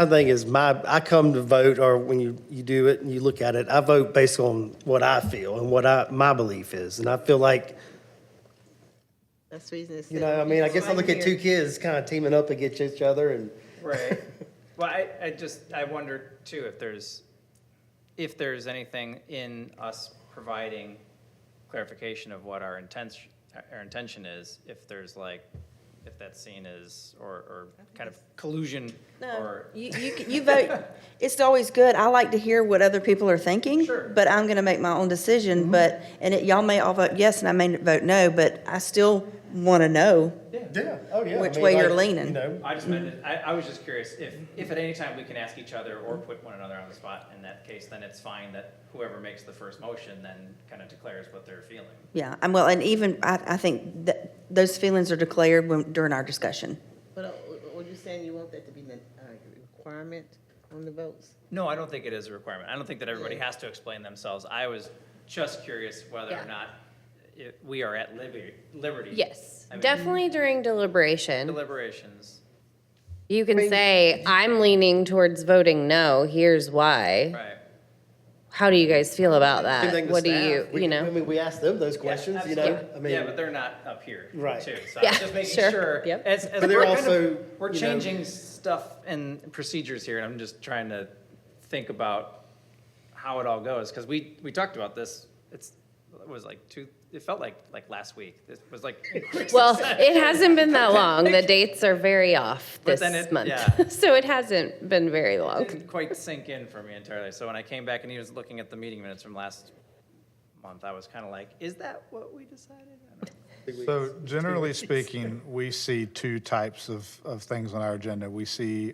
[SPEAKER 1] thing is I come to vote, or when you do it and you look at it, I vote based on what I feel and what my belief is. And I feel like,
[SPEAKER 13] That's the reason it's.
[SPEAKER 1] you know, I mean, I guess I look at two kids kind of teaming up against each other and.
[SPEAKER 11] Right. Well, I wonder too, if there's anything in us providing clarification of what our intention is, if there's like, if that's seen as, or kind of collusion, or.
[SPEAKER 3] You vote, it's always good. I like to hear what other people are thinking.
[SPEAKER 11] Sure.
[SPEAKER 3] But I'm gonna make my own decision, y'all may all vote yes, and I may vote no, but I still wanna know.
[SPEAKER 1] Yeah, oh, yeah.
[SPEAKER 3] Which way you're leaning.
[SPEAKER 1] You know,
[SPEAKER 11] I just meant, I was just curious, if at any time we can ask each other or put one another on the spot, in that case, then it's fine that whoever makes the first motion then kind of declares what they're feeling.
[SPEAKER 3] Yeah, and even, I think that those feelings are declared during our discussion.
[SPEAKER 13] But were you saying you want that to be a requirement on the votes?
[SPEAKER 11] No, I don't think it is a requirement. I don't think that everybody has to explain themselves. I was just curious whether or
[SPEAKER 4] Yeah.
[SPEAKER 11] not we are at liberty.
[SPEAKER 4] Yes,
[SPEAKER 11] I mean,
[SPEAKER 4] definitely during deliberation.
[SPEAKER 11] deliberations,
[SPEAKER 4] You can say, I'm leaning towards voting no, here's why.
[SPEAKER 11] right.
[SPEAKER 4] How do you guys feel about
[SPEAKER 1] same
[SPEAKER 4] that?
[SPEAKER 1] thing with
[SPEAKER 4] What do
[SPEAKER 1] staff.
[SPEAKER 4] you know?
[SPEAKER 1] I mean, we ask them those questions, you know?
[SPEAKER 11] Absolutely.
[SPEAKER 1] I mean,
[SPEAKER 11] Yeah, but they're not up here,
[SPEAKER 1] Right.
[SPEAKER 11] too. So
[SPEAKER 4] Yeah,
[SPEAKER 11] I'm just making
[SPEAKER 4] sure.
[SPEAKER 11] sure.
[SPEAKER 4] Yep.
[SPEAKER 11] As
[SPEAKER 1] But they're
[SPEAKER 11] we're kind of-
[SPEAKER 1] also,
[SPEAKER 11] We're
[SPEAKER 1] you know-
[SPEAKER 11] changing stuff and procedures here, and I'm just trying to think about how it all goes, because we talked about this, it was like it felt like last week. It was like.
[SPEAKER 4] Well, it hasn't been that long. The dates are very off
[SPEAKER 11] But
[SPEAKER 4] this
[SPEAKER 11] then
[SPEAKER 4] month.
[SPEAKER 11] yeah.
[SPEAKER 4] So it hasn't been very long.
[SPEAKER 11] Didn't quite sink in for me entirely. So when I came back and he was looking at the meeting minutes from last month, I was kind of like, is that what we decided? I don't know.
[SPEAKER 7] So generally speaking, we see two types of things on our agenda. We see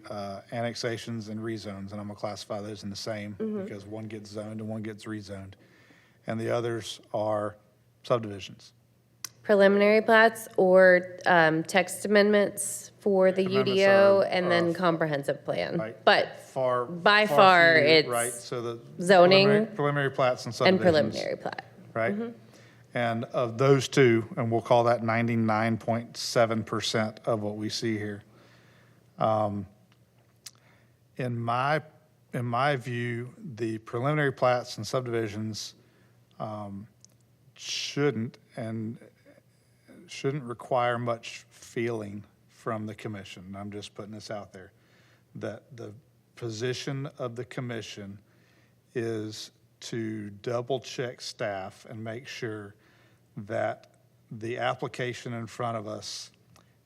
[SPEAKER 7] annexations and rezones, and I'm gonna classify those in the same because one gets zoned and one gets rezoned. And the others are subdivisions.
[SPEAKER 4] Preliminary plats or text amendments for the
[SPEAKER 7] Amendments
[SPEAKER 4] UDO
[SPEAKER 7] are-
[SPEAKER 4] and then
[SPEAKER 7] are-
[SPEAKER 4] comprehensive plan.
[SPEAKER 7] Right.
[SPEAKER 4] But, by far,
[SPEAKER 7] few,
[SPEAKER 4] it's
[SPEAKER 7] right? So the
[SPEAKER 4] zoning
[SPEAKER 7] preliminary plats and
[SPEAKER 4] and
[SPEAKER 7] subdivisions.
[SPEAKER 4] preliminary plat.
[SPEAKER 7] Right? And of those two, and we'll call that 99.7% of what we see here. In my view, the preliminary plats and subdivisions shouldn't require much feeling from the commission. I'm just putting this out there. That the position of the commission is to double-check staff and make sure that the application in front of us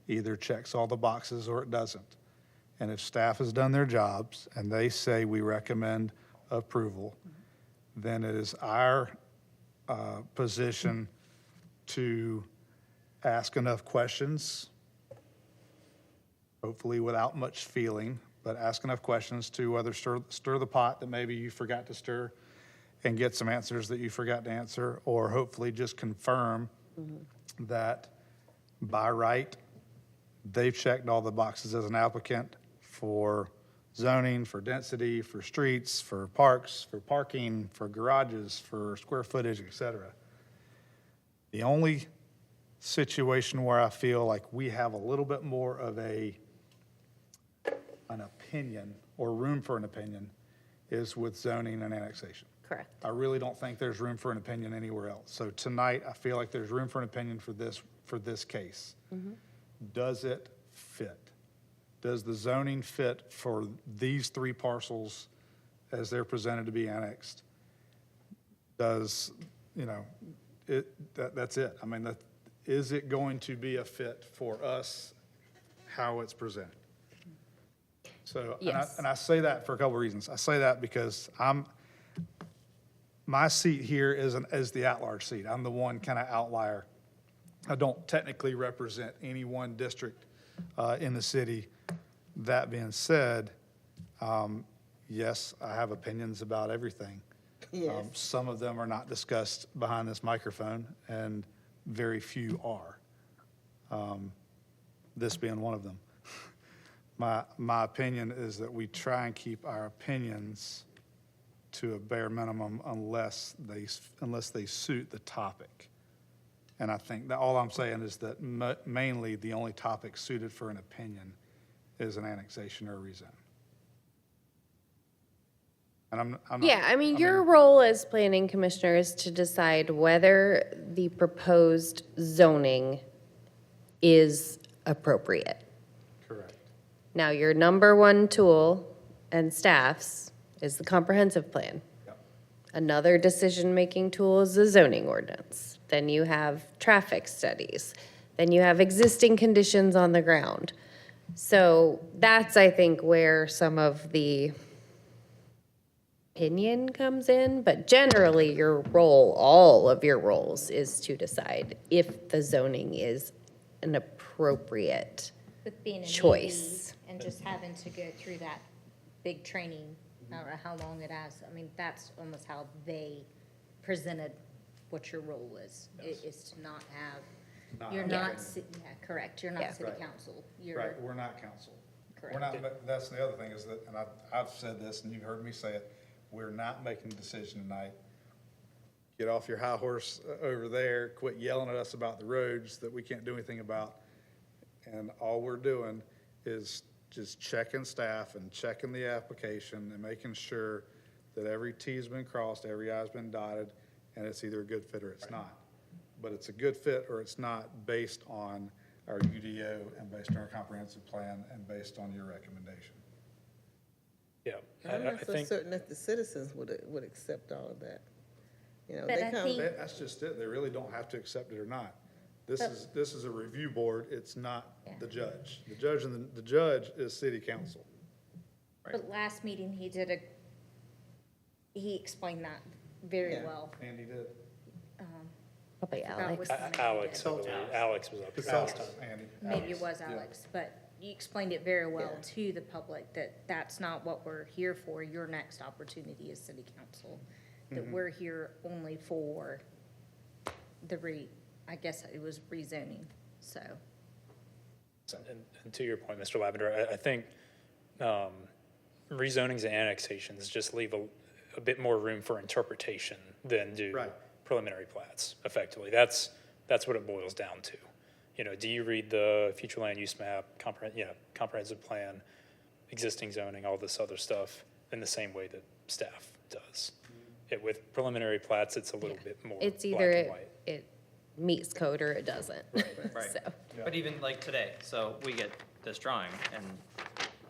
[SPEAKER 7] either checks all the boxes or it doesn't. And if staff has done their jobs and they say we recommend approval, then it is our position to ask enough questions, hopefully without much feeling, but ask enough questions to whether stir the pot that maybe you forgot to stir and get some answers that you forgot to answer, or hopefully just confirm that by right, they've checked all the boxes as an applicant for zoning, for density, for streets, for parks, for parking, for garages, for square footage, et cetera. The only situation where I feel like we have a little bit more of an opinion or room for an opinion is with zoning and annexation.
[SPEAKER 3] Correct.
[SPEAKER 7] I really don't think there's room for an opinion anywhere else. So tonight, I feel like there's room for an opinion for this case. Does it fit? Does the zoning fit for these 3 parcels as they're presented to be annexed? Does, that's it. I mean, is it going to be a fit for us, how it's presented? So,
[SPEAKER 3] Yes.
[SPEAKER 7] and I say that for a couple of reasons. I say that because my seat here is the at-large seat. I'm the one kind of outlier. I don't technically represent any one district in the city. That being said, yes, I have opinions about everything.
[SPEAKER 13] Yes.
[SPEAKER 7] Some of them are not discussed behind this microphone, and very few are. This being one of them. My opinion is that we try and keep our opinions to a bare minimum unless they suit the topic. And I think that all I'm saying is that mainly the only topic suited for an opinion is an annexation or a rezone. And I'm not.
[SPEAKER 4] Yeah, I mean, your role as planning commissioner is to decide whether the proposed zoning is appropriate.
[SPEAKER 7] Correct.
[SPEAKER 4] Now, your number one tool and staff's is the comprehensive plan.
[SPEAKER 7] Yep.
[SPEAKER 4] Another decision-making tool is the zoning ordinance. Then you have traffic studies. Then you have existing conditions on the ground. So that's, I think, where some of the opinion comes in, but generally your role, all of your roles, is to decide if the zoning is an appropriate
[SPEAKER 14] With being a
[SPEAKER 4] choice.
[SPEAKER 14] newbie and just having to go through that big training, or how long it has, I mean, that's almost how they presented what your role is. It is to not have, you're not, correct, you're
[SPEAKER 4] Yeah.
[SPEAKER 14] not city council. You're
[SPEAKER 7] Right, we're not council. We're
[SPEAKER 14] correct.
[SPEAKER 7] not, that's the other thing is that, and I've said this and you've heard me say it, we're not making a decision tonight. Get off your high horse over there, quit yelling at us about the roads that we can't do anything about. And all we're doing is just checking staff and checking the application and making sure that every T's been crossed, every I's been dotted, and it's either a good fit or it's not. But it's a good fit or it's not based on our UDO and based on our comprehensive plan and based on your recommendation.
[SPEAKER 6] Yeah,
[SPEAKER 13] I'm
[SPEAKER 6] I
[SPEAKER 13] not so
[SPEAKER 6] think,
[SPEAKER 13] certain that the citizens would accept all of that.
[SPEAKER 14] But
[SPEAKER 13] They
[SPEAKER 14] I
[SPEAKER 13] come,
[SPEAKER 14] think-
[SPEAKER 7] That's just it. They really don't have to accept it or not. This is a review board. It's not the judge. The judge is city council.
[SPEAKER 14] But last meeting, he explained that very
[SPEAKER 13] Yeah.
[SPEAKER 14] well.
[SPEAKER 7] Andy did.
[SPEAKER 4] Probably
[SPEAKER 14] Forgot
[SPEAKER 4] Alex.
[SPEAKER 14] which one it
[SPEAKER 6] Alex, I
[SPEAKER 14] did.
[SPEAKER 6] believe. Alex was up
[SPEAKER 7] It's
[SPEAKER 6] here last time.
[SPEAKER 7] Andy.
[SPEAKER 14] Maybe it was
[SPEAKER 7] Yeah.
[SPEAKER 14] Alex, but you explained it very well
[SPEAKER 13] Yeah.
[SPEAKER 14] to the public that that's not what we're here for. Your next opportunity is city council. That we're here only for I guess it was rezoning, so.
[SPEAKER 6] And to your point, Mr. Lavender, I think rezonings and annexations just leave a bit more room for interpretation than do
[SPEAKER 7] Right.
[SPEAKER 6] preliminary plats, effectively. That's what it boils down to. Do you read the future land use map, comprehensive plan, existing zoning, all this other stuff in the same way that staff does? With preliminary plats, it's a little bit more
[SPEAKER 4] It's
[SPEAKER 6] black
[SPEAKER 4] either
[SPEAKER 6] and white.
[SPEAKER 4] it meets code or it doesn't.
[SPEAKER 11] Right.
[SPEAKER 4] So,
[SPEAKER 11] But even like today, so we get this drawing, and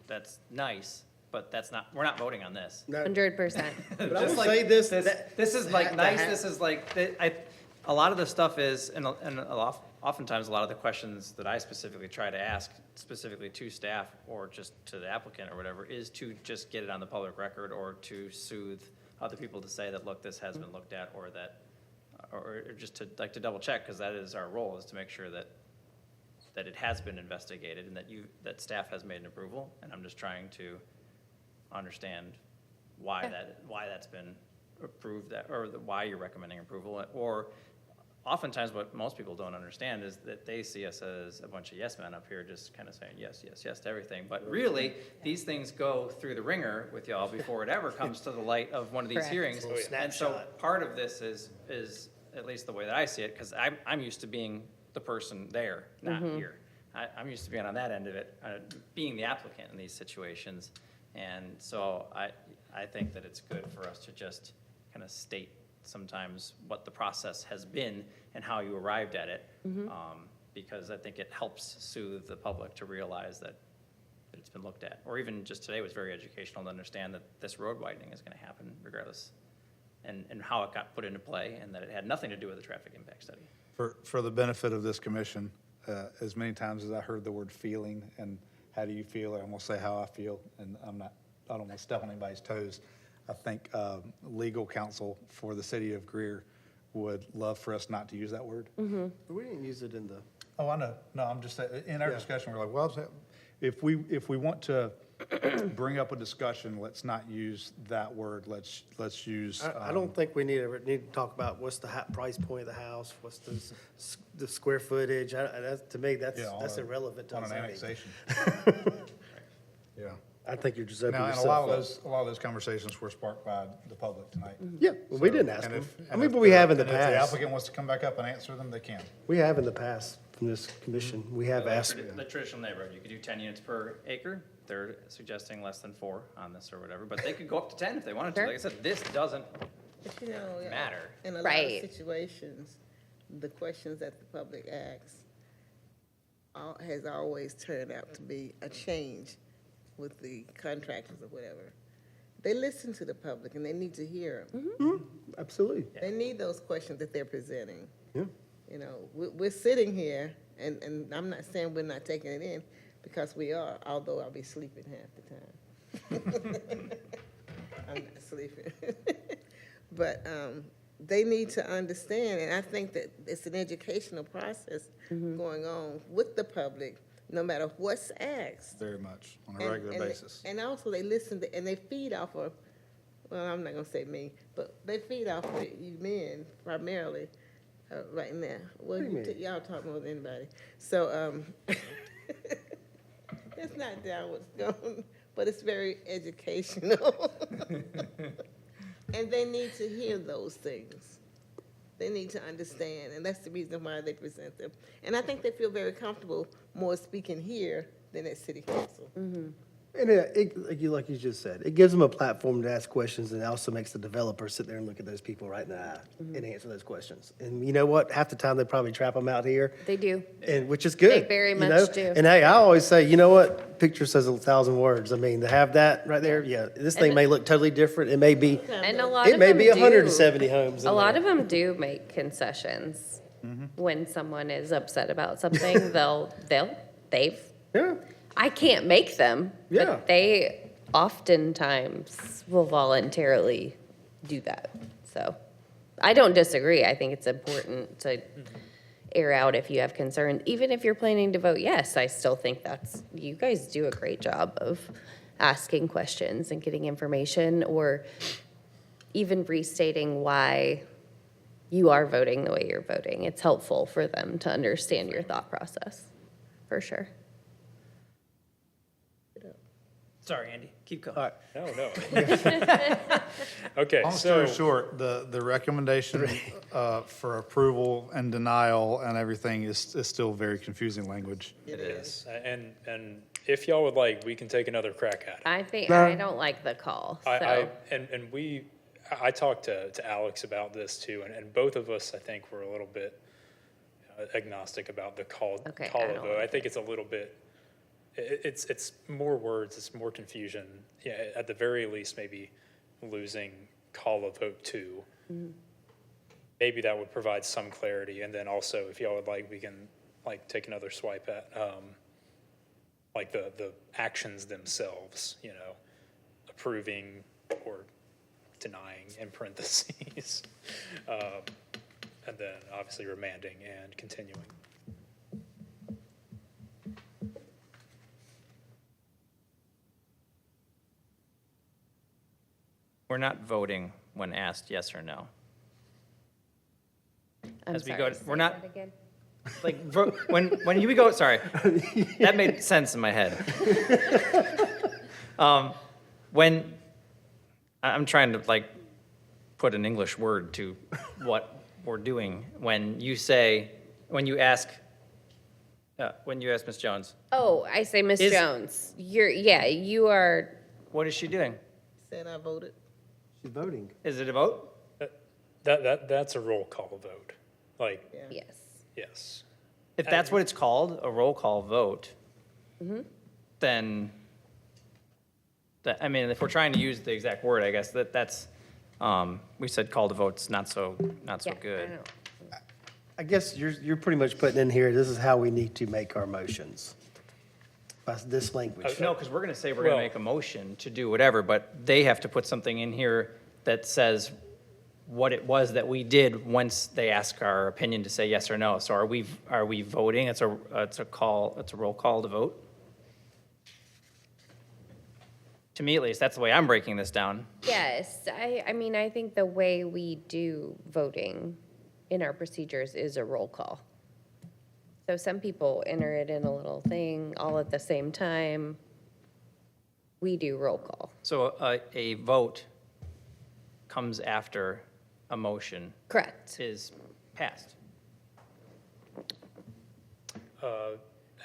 [SPEAKER 11] that's nice, but we're not voting on this.
[SPEAKER 4] 100%.
[SPEAKER 1] But I
[SPEAKER 11] Just
[SPEAKER 1] will
[SPEAKER 11] like
[SPEAKER 1] say this,
[SPEAKER 11] This is like nice, this is like, a lot of the stuff is, and oftentimes a lot of the questions that I specifically try to ask, specifically to staff or just to the applicant or whatever, is to just get it on the public record or to soothe other people to say that, look, this has been looked at, or that, or just to double check, because that is our role, is to make sure that it has been investigated and that staff has made an approval, and I'm just trying to understand why that's been approved, why you're recommending approval, or oftentimes what most people don't understand is that they see us as a bunch of yes men up here just kind of saying yes, yes, yes to everything, but really, these things go through the ringer with y'all before it ever comes to the light of one of these
[SPEAKER 4] Correct.
[SPEAKER 11] hearings.
[SPEAKER 1] Little
[SPEAKER 11] And so
[SPEAKER 1] snapshot.
[SPEAKER 11] part of this is, at least the way that I see it, because I'm used to being the person there, not here. I'm used to being on that end of it, being the applicant in these situations. And so I think that it's good for us to just kind of state sometimes what the process has been and how you arrived at it. Because I think it helps soothe the public to realize that it's been looked at. Or even just today was very educational to understand that this road widening is going to happen regardless, and how it got put into play, and that it had nothing to do with the traffic impact study.
[SPEAKER 7] For the benefit of this commission, as many times as I heard the word feeling and how do you feel, I'm gonna say how I feel, and I don't want to step on anybody's toes. I think legal counsel for the city of Greer would love for us not to use that word.
[SPEAKER 1] We didn't use it in the.
[SPEAKER 7] Oh, I know. No, I'm just saying, in our discussion, we're like, well, if we want to bring up a discussion, let's not use that word. Let's use.
[SPEAKER 1] I don't think we need to talk about what's the price point of the house, what's the square footage. To me, that's irrelevant to
[SPEAKER 7] on
[SPEAKER 1] us.
[SPEAKER 7] an annexation. Yeah.
[SPEAKER 1] I think you're just
[SPEAKER 7] Now,
[SPEAKER 1] opening
[SPEAKER 7] and
[SPEAKER 1] yourself
[SPEAKER 7] a lot of those conversations were sparked by the public tonight.
[SPEAKER 1] Yeah, well, we
[SPEAKER 7] So,
[SPEAKER 1] didn't ask
[SPEAKER 7] and
[SPEAKER 1] them.
[SPEAKER 7] if-
[SPEAKER 1] I
[SPEAKER 7] and
[SPEAKER 1] mean,
[SPEAKER 7] if
[SPEAKER 1] but we have in the
[SPEAKER 7] and If the
[SPEAKER 1] past.
[SPEAKER 7] applicant wants to come back up and answer them, they can.
[SPEAKER 1] We have in the past from this commission. We have asked.
[SPEAKER 11] The traditional neighborhood, you could do 10 units per acre. They're suggesting less than 4 on this or whatever, but they could go up to 10 if they wanted to.
[SPEAKER 3] Sure.
[SPEAKER 11] Like I said, this doesn't
[SPEAKER 13] But you know,
[SPEAKER 11] matter.
[SPEAKER 13] in a lot
[SPEAKER 3] Right.
[SPEAKER 13] of situations, the questions that the public asks has always turned out to be a change with the contractors or whatever. They listen to the public and they need to hear them.
[SPEAKER 1] Absolutely.
[SPEAKER 13] They need those questions that they're presenting.
[SPEAKER 1] Yeah.
[SPEAKER 13] You know, we're sitting here, and I'm not saying we're not taking it in, because we are, although I'll be sleeping half the time. I'm not sleeping. But they need to understand, and I think that it's an educational process going on with the public, no matter what's asked.
[SPEAKER 7] Very much, on a
[SPEAKER 13] And-
[SPEAKER 7] regular
[SPEAKER 13] and-
[SPEAKER 7] basis.
[SPEAKER 13] And also, they listen to, and they feed off of, well, I'm not gonna say me, but they feed off of you men primarily, right now. Well,
[SPEAKER 1] What do you mean?
[SPEAKER 13] y'all talk more than anybody. So, it's not down what's going, but it's very educational. And they need to hear those things. They need to understand, and that's the reason why they present them. And I think they feel very comfortable more speaking here than at city council.
[SPEAKER 1] And like you just said, it gives them a platform to ask questions, and it also makes the developer sit there and look at those people right in the eye and answer those questions. And you know what? Half the time, they probably trap them out here,
[SPEAKER 4] They do.
[SPEAKER 1] and which is good.
[SPEAKER 4] They very
[SPEAKER 1] you
[SPEAKER 4] much
[SPEAKER 1] know?
[SPEAKER 4] do.
[SPEAKER 1] And hey, I always say, you know what? Picture says 1,000 words. I mean, to have that right there, yeah, this thing
[SPEAKER 4] And-
[SPEAKER 1] may look totally different. It may be,
[SPEAKER 4] And a lot
[SPEAKER 1] it
[SPEAKER 4] of
[SPEAKER 1] may
[SPEAKER 4] them
[SPEAKER 1] be
[SPEAKER 4] do.
[SPEAKER 1] 170 homes.
[SPEAKER 4] A
[SPEAKER 1] in
[SPEAKER 4] lot
[SPEAKER 1] there.
[SPEAKER 4] of them do make concessions. When someone is upset about something, they've,
[SPEAKER 1] Yeah.
[SPEAKER 4] I can't make them,
[SPEAKER 1] Yeah.
[SPEAKER 4] but they oftentimes will voluntarily do that. So I don't disagree. I think it's important to air out if you have concerns. Even if you're planning to vote yes, I still think you guys do a great job of asking questions and getting information, or even restating why you are voting the way you're voting. It's helpful for them to understand your thought process, for sure.
[SPEAKER 11] Sorry, Andy, keep going.
[SPEAKER 1] All right.
[SPEAKER 6] No. Okay,
[SPEAKER 7] Long
[SPEAKER 6] so.
[SPEAKER 7] story short, the recommendation for approval and denial and everything is still very confusing language.
[SPEAKER 11] It is.
[SPEAKER 6] And if y'all would like, we can take another crack at it.
[SPEAKER 4] I think, I don't like the call, so.
[SPEAKER 6] I talked to Alex about this too, and both of us, I think, were a little bit agnostic about the call
[SPEAKER 4] Okay, I
[SPEAKER 6] of
[SPEAKER 4] don't
[SPEAKER 6] vote. I
[SPEAKER 4] like
[SPEAKER 6] think it's a little bit, it's more words, it's more confusion. Yeah, at the very least, maybe losing call of vote 2. Maybe that would provide some clarity, and then also, if y'all would like, we can like take another swipe at like the actions themselves, you know, approving or denying in parentheses, and then obviously remanding and continuing.
[SPEAKER 11] We're not voting when asked yes or no.
[SPEAKER 4] I'm
[SPEAKER 11] As we
[SPEAKER 4] sorry,
[SPEAKER 11] go,
[SPEAKER 4] say
[SPEAKER 11] we're not,
[SPEAKER 4] that again?
[SPEAKER 11] like, when we go, sorry, that made sense in my head. When, I'm trying to like put an English word to what we're doing. When you ask When you ask Ms. Jones,
[SPEAKER 4] Oh, I say Ms.
[SPEAKER 11] Is-
[SPEAKER 4] Jones. You are,
[SPEAKER 11] what is she doing?
[SPEAKER 13] Saying I voted.
[SPEAKER 1] She's voting.
[SPEAKER 11] Is it a vote?
[SPEAKER 6] That's a roll call vote. Like,
[SPEAKER 4] yes.
[SPEAKER 6] yes.
[SPEAKER 11] If that's what it's called, a roll call vote, then, I mean, if we're trying to use the exact word, I guess that's, we said call to vote's not so
[SPEAKER 4] Yeah, I
[SPEAKER 11] good.
[SPEAKER 4] know.
[SPEAKER 1] I guess you're pretty much putting in here, this is how we need to make our motions. By this language.
[SPEAKER 11] No, because we're going to say we're going to
[SPEAKER 6] Well-
[SPEAKER 11] make a motion to do whatever, but they have to put something in here that says what it was that we did once they ask our opinion to say yes or no. So are we voting? It's a roll call to vote? To me, at least, that's the way I'm breaking this down.
[SPEAKER 4] Yes, I mean, I think the way we do voting in our procedures is a roll call. So some people enter it in a little thing all at the same time. We do roll call.
[SPEAKER 11] So a vote comes after a motion
[SPEAKER 4] Correct.
[SPEAKER 11] is passed.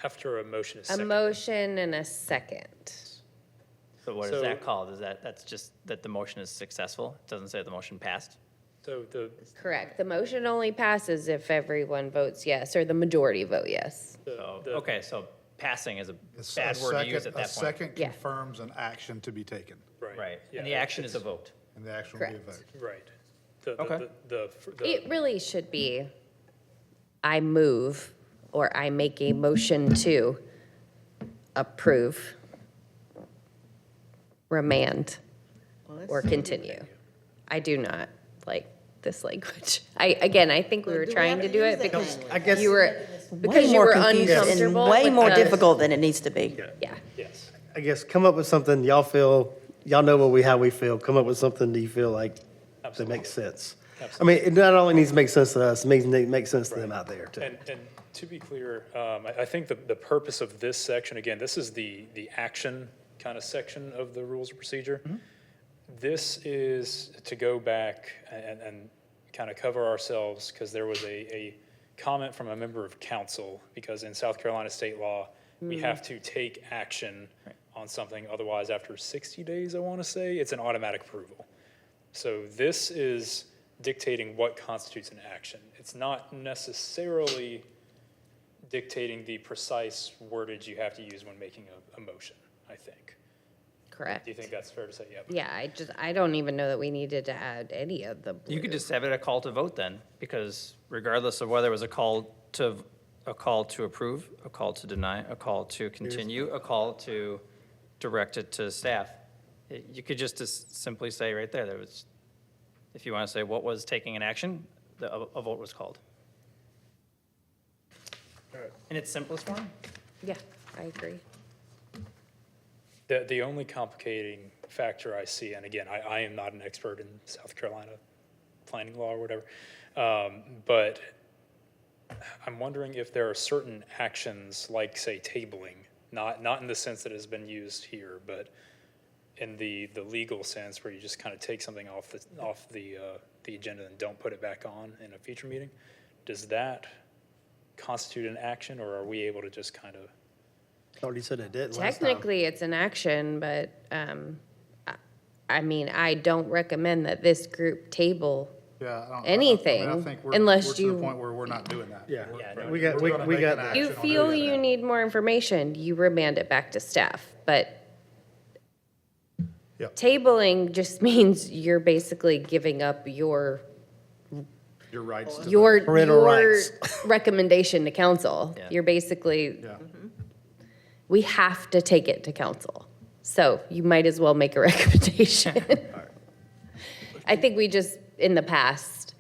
[SPEAKER 6] After a motion is
[SPEAKER 4] A
[SPEAKER 6] seconded.
[SPEAKER 4] motion and a second.
[SPEAKER 11] So what is
[SPEAKER 6] So-
[SPEAKER 11] that called? That's just that the motion is successful? It doesn't say the motion passed?
[SPEAKER 6] So
[SPEAKER 4] Correct. The motion only passes if everyone votes yes, or the majority vote yes.
[SPEAKER 11] So, okay, so passing is a
[SPEAKER 12] It's
[SPEAKER 11] bad
[SPEAKER 12] a
[SPEAKER 11] word to use
[SPEAKER 12] second-
[SPEAKER 11] at that
[SPEAKER 12] A
[SPEAKER 11] point.
[SPEAKER 12] second
[SPEAKER 4] Yeah.
[SPEAKER 12] confirms an action to be taken,
[SPEAKER 11] Right,
[SPEAKER 6] Yeah,
[SPEAKER 11] and the action is a
[SPEAKER 6] it's-
[SPEAKER 11] vote.
[SPEAKER 12] and the action will be a
[SPEAKER 4] Correct.
[SPEAKER 12] vote.
[SPEAKER 6] Right. The-
[SPEAKER 11] Okay.
[SPEAKER 4] It really should be, I move, or I make a motion to approve, remand, or continue. I do not like this language. I think we were trying to do it because
[SPEAKER 1] I guess.
[SPEAKER 4] you were,
[SPEAKER 3] Way
[SPEAKER 4] because you
[SPEAKER 3] more
[SPEAKER 4] were
[SPEAKER 3] confused and
[SPEAKER 4] uncomfortable
[SPEAKER 3] way
[SPEAKER 4] with
[SPEAKER 3] more
[SPEAKER 4] the-
[SPEAKER 3] difficult than it needs to be.
[SPEAKER 4] Yeah.
[SPEAKER 6] Yes.
[SPEAKER 1] I guess come up with something y'all feel, y'all know how we feel. Come up with something that you feel like that makes sense. I mean, it not only needs to make sense to us, it needs to make sense to them out there too.
[SPEAKER 6] And to be clear, I think the purpose of this section, again, this is the action kind of section of the rules of procedure. This is to go back and kind of cover ourselves, because there was a comment from a member of council, because in South Carolina state law, we have to take action on something, otherwise after 60 days, I want to say, it's an automatic approval. So this is dictating what constitutes an action. It's not necessarily dictating the precise wordage you have to use when making a motion, I think.
[SPEAKER 4] Correct.
[SPEAKER 6] Do you think that's fair to say? Yeah.
[SPEAKER 4] Yeah, I don't even know that we needed to add any of the
[SPEAKER 11] You could
[SPEAKER 4] blue.
[SPEAKER 11] just have it a call to vote then, because regardless of whether it was a call to approve, a call to deny, a call to continue, a call to direct it to staff, you could just simply say right there, if you want to say what was taking an action, a vote was called. In its simplest form?
[SPEAKER 4] Yeah, I agree.
[SPEAKER 6] The only complicating factor I see, and again, I am not an expert in South Carolina planning law or whatever, but I'm wondering if there are certain actions, like, say, tabling, not in the sense that has been used here, but in the legal sense where you just kind of take something off the agenda and don't put it back on in a future meeting. Does that constitute an action, or are we able to just kind of?
[SPEAKER 1] Already said it did last time.
[SPEAKER 4] Technically, it's an action, but, I mean, I don't recommend that this group table
[SPEAKER 12] Yeah, I
[SPEAKER 4] anything
[SPEAKER 12] think
[SPEAKER 4] unless
[SPEAKER 12] we're to
[SPEAKER 4] you-
[SPEAKER 12] the point where we're not doing that.
[SPEAKER 1] Yeah,
[SPEAKER 12] We're-
[SPEAKER 1] we got,
[SPEAKER 12] we're gonna
[SPEAKER 1] we
[SPEAKER 12] make
[SPEAKER 1] got
[SPEAKER 12] an
[SPEAKER 1] that.
[SPEAKER 4] you
[SPEAKER 12] action on
[SPEAKER 4] feel
[SPEAKER 12] doing
[SPEAKER 4] you
[SPEAKER 12] that.
[SPEAKER 4] need more information, you remand it back to staff. But
[SPEAKER 12] Yep.
[SPEAKER 4] tabling just means you're basically giving up your
[SPEAKER 12] Your rights to.
[SPEAKER 1] Parental
[SPEAKER 4] your
[SPEAKER 1] rights.
[SPEAKER 4] recommendation to council.
[SPEAKER 11] Yeah.
[SPEAKER 4] You're basically,
[SPEAKER 12] Yeah.
[SPEAKER 4] we have to take it to council. So you might as well make a recommendation. I think we just, in the past,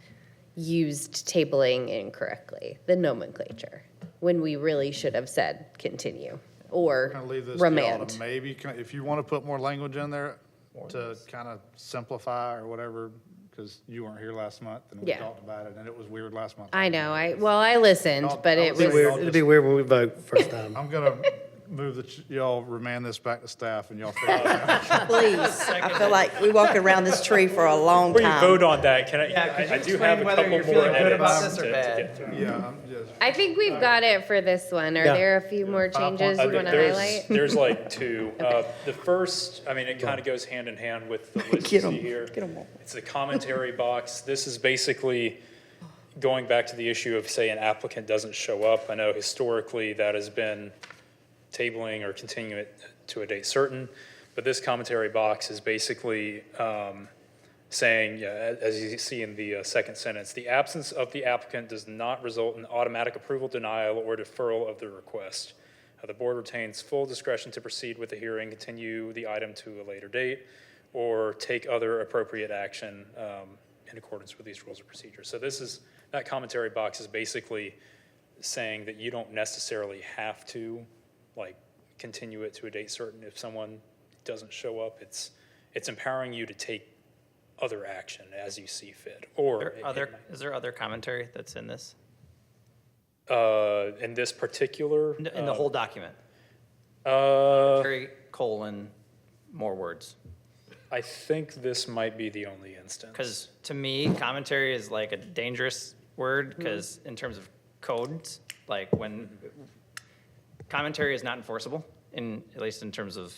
[SPEAKER 4] used tabling incorrectly, the nomenclature, when we really should have said continue or
[SPEAKER 12] Kind of leave this to y'all
[SPEAKER 4] remand.
[SPEAKER 12] to maybe, if you want to put more language in there to kind of simplify or whatever, because you weren't here last month and we
[SPEAKER 4] Yeah.
[SPEAKER 12] talked about it and it was weird last month.
[SPEAKER 4] I know, I listened, but it
[SPEAKER 12] I'll say
[SPEAKER 4] was,
[SPEAKER 12] weird.
[SPEAKER 1] It'd be weird when we vote first time.
[SPEAKER 12] I'm gonna
[SPEAKER 7] move that y'all remand this back to staff and y'all figure it out.
[SPEAKER 3] Please. I feel like we walked around this tree for a long
[SPEAKER 6] Before you vote
[SPEAKER 3] time.
[SPEAKER 6] on that, can I,
[SPEAKER 11] Yeah, could you
[SPEAKER 6] I do
[SPEAKER 11] explain
[SPEAKER 6] have a
[SPEAKER 11] whether
[SPEAKER 6] couple
[SPEAKER 11] you're
[SPEAKER 6] more
[SPEAKER 11] feeling good about
[SPEAKER 6] edits
[SPEAKER 11] this or
[SPEAKER 6] to
[SPEAKER 11] bad?
[SPEAKER 6] get through.
[SPEAKER 7] Yeah, I'm just.
[SPEAKER 4] I think we've got it for this one. Are
[SPEAKER 6] Yeah.
[SPEAKER 4] there a few more changes you want to
[SPEAKER 6] There's-
[SPEAKER 4] highlight?
[SPEAKER 6] There's like two. The first, I mean, it kind of goes hand in hand with the list you
[SPEAKER 3] Get 'em.
[SPEAKER 6] see here.
[SPEAKER 3] Get 'em all.
[SPEAKER 6] It's the commentary box. This is basically going back to the issue of, say, an applicant doesn't show up. I know historically that has been tabling or continuing it to a date certain, but this commentary box is basically saying, yeah, as you see in the second sentence, the absence of the applicant does not result in automatic approval, denial, or deferral of the request. The board retains full discretion to proceed with the hearing, continue the item to a later date, or take other appropriate action in accordance with these rules of procedure. So that commentary box is basically saying that you don't necessarily have to, like, continue it to a date certain if someone doesn't show up. It's empowering you to take other action as you see fit, or.
[SPEAKER 11] Is there other commentary that's in this?
[SPEAKER 6] In this particular.
[SPEAKER 11] In the whole document?
[SPEAKER 6] Uh,
[SPEAKER 11] Commentary, colon, more words.
[SPEAKER 6] I think this might be the only instance.
[SPEAKER 11] Because to me, commentary is like a dangerous word, because in terms of codes, like when, commentary is not enforceable, at least in terms of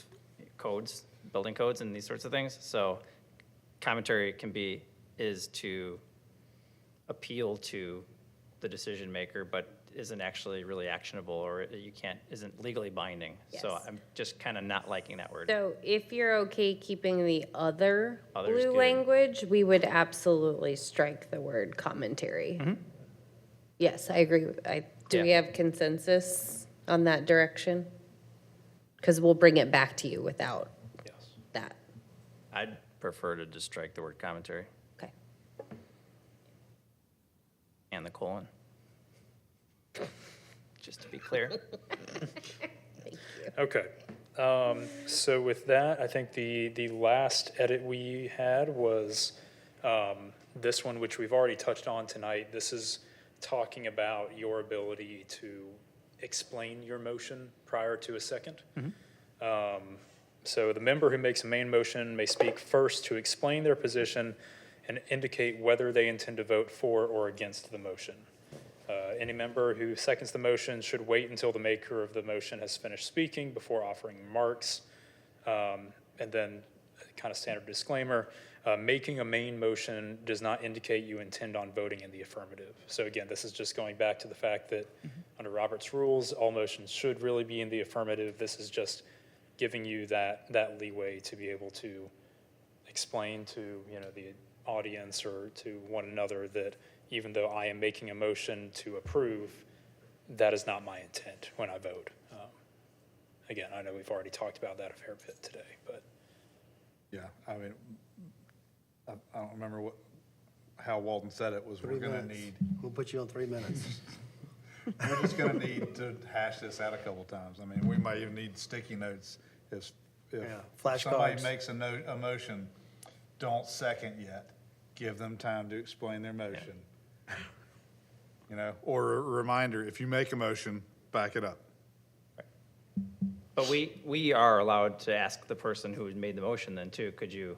[SPEAKER 11] codes, building codes and these sorts of things. So commentary is to appeal to the decision maker, but isn't actually really actionable, or isn't legally binding. So
[SPEAKER 4] Yes.
[SPEAKER 11] I'm just kind of not liking that word.
[SPEAKER 4] So if you're okay keeping the other
[SPEAKER 11] Other's
[SPEAKER 4] blue
[SPEAKER 11] good.
[SPEAKER 4] language, we would absolutely strike the word commentary. Yes, I agree. Do we
[SPEAKER 11] Yeah.
[SPEAKER 4] have consensus on that direction? Because we'll bring it back to you without
[SPEAKER 6] Yes.
[SPEAKER 4] that.
[SPEAKER 11] I'd prefer to just strike the word commentary
[SPEAKER 4] Okay.
[SPEAKER 11] and the colon. Just to be clear.
[SPEAKER 6] Okay. So with that, I think the last edit we had was this one, which we've already touched on tonight. This is talking about your ability to explain your motion prior to a second. So the member who makes a main motion may speak first to explain their position and indicate whether they intend to vote for or against the motion. Any member who seconds the motion should wait until the maker of the motion has finished speaking before offering remarks. And then kind of standard disclaimer, making a main motion does not indicate you intend on voting in the affirmative. So again, this is just going back to the fact that under Robert's rules, all motions should really be in the affirmative. This is just giving you that leeway to be able to explain to, the audience or to one another that even though I am making a motion to approve, that is not my intent when I vote. Again, I know we've already talked about that a fair bit today, but.
[SPEAKER 7] Yeah, I mean, I don't remember how Walden said it was, we're gonna need,
[SPEAKER 1] We'll put you on 3 minutes.
[SPEAKER 7] we're just gonna need to hash this out a couple times. I mean, we might even need sticky notes if
[SPEAKER 1] Yeah,
[SPEAKER 7] somebody
[SPEAKER 1] flashcards.
[SPEAKER 7] makes a motion, don't second yet. Give them time to explain their motion. Or a reminder, if you make a motion, back it up.
[SPEAKER 11] But we are allowed to ask the person who made the motion then too, could you?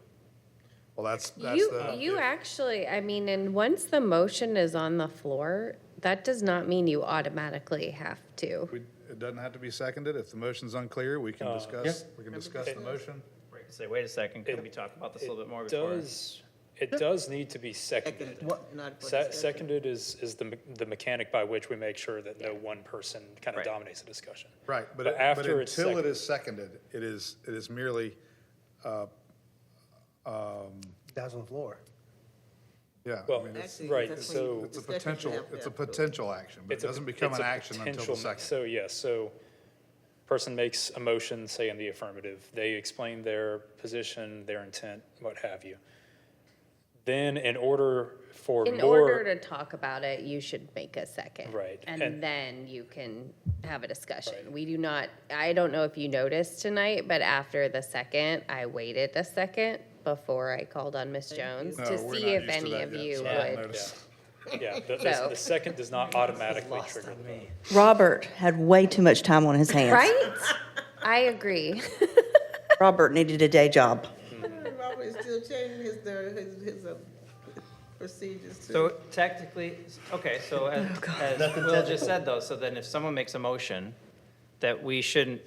[SPEAKER 7] Well, that's
[SPEAKER 4] You actually, and once the motion is on the floor, that does not mean you automatically have to.
[SPEAKER 7] It doesn't have to be seconded. If the motion's unclear, we can discuss the motion.
[SPEAKER 11] Say, wait a second, could we talk about this a little bit more before?
[SPEAKER 6] It does need to be seconded. Seconded is the mechanic by which we make sure that no one person kind of
[SPEAKER 11] Right.
[SPEAKER 6] dominates the discussion.
[SPEAKER 7] Right, but
[SPEAKER 6] after it's
[SPEAKER 7] until it is seconded, it is merely,
[SPEAKER 1] Guys on the floor.
[SPEAKER 7] yeah. I
[SPEAKER 6] Well,
[SPEAKER 7] mean,
[SPEAKER 13] Actually,
[SPEAKER 6] right,
[SPEAKER 13] that's
[SPEAKER 6] so.
[SPEAKER 13] when
[SPEAKER 7] It's a
[SPEAKER 13] discussion
[SPEAKER 7] potential,
[SPEAKER 13] should
[SPEAKER 7] it's a
[SPEAKER 13] happen.
[SPEAKER 7] potential action, but it doesn't become
[SPEAKER 6] it's
[SPEAKER 7] an
[SPEAKER 6] a
[SPEAKER 7] action until the
[SPEAKER 6] potential-
[SPEAKER 7] second.
[SPEAKER 6] So, yes, so person makes a motion, say in the affirmative, they explain their position, their intent, what have you. Then in order for
[SPEAKER 4] In
[SPEAKER 6] more.
[SPEAKER 4] order to talk about it, you should make a second.
[SPEAKER 6] Right,
[SPEAKER 4] And
[SPEAKER 6] and-
[SPEAKER 4] then you can have a discussion.
[SPEAKER 6] Right.
[SPEAKER 4] We do not, I don't know if you noticed tonight, but after the second, I waited a second before I called on Ms. Jones
[SPEAKER 7] No,
[SPEAKER 4] to
[SPEAKER 7] we're
[SPEAKER 4] see
[SPEAKER 7] not
[SPEAKER 4] if
[SPEAKER 7] used to
[SPEAKER 4] any
[SPEAKER 7] that
[SPEAKER 4] of
[SPEAKER 7] yet,
[SPEAKER 4] you
[SPEAKER 7] so I don't
[SPEAKER 4] would.
[SPEAKER 7] notice.
[SPEAKER 6] Yeah,
[SPEAKER 4] So-
[SPEAKER 6] the second does not automatically trigger the vote.
[SPEAKER 3] Robert had way too much time on his hands.
[SPEAKER 4] Right? I agree.
[SPEAKER 3] Robert needed a day job.
[SPEAKER 13] Robert is still changing his procedures too.
[SPEAKER 11] So technically, okay, so as
[SPEAKER 1] Nothing
[SPEAKER 11] Will just
[SPEAKER 1] technical.
[SPEAKER 11] said though, so then if someone makes a motion that we shouldn't,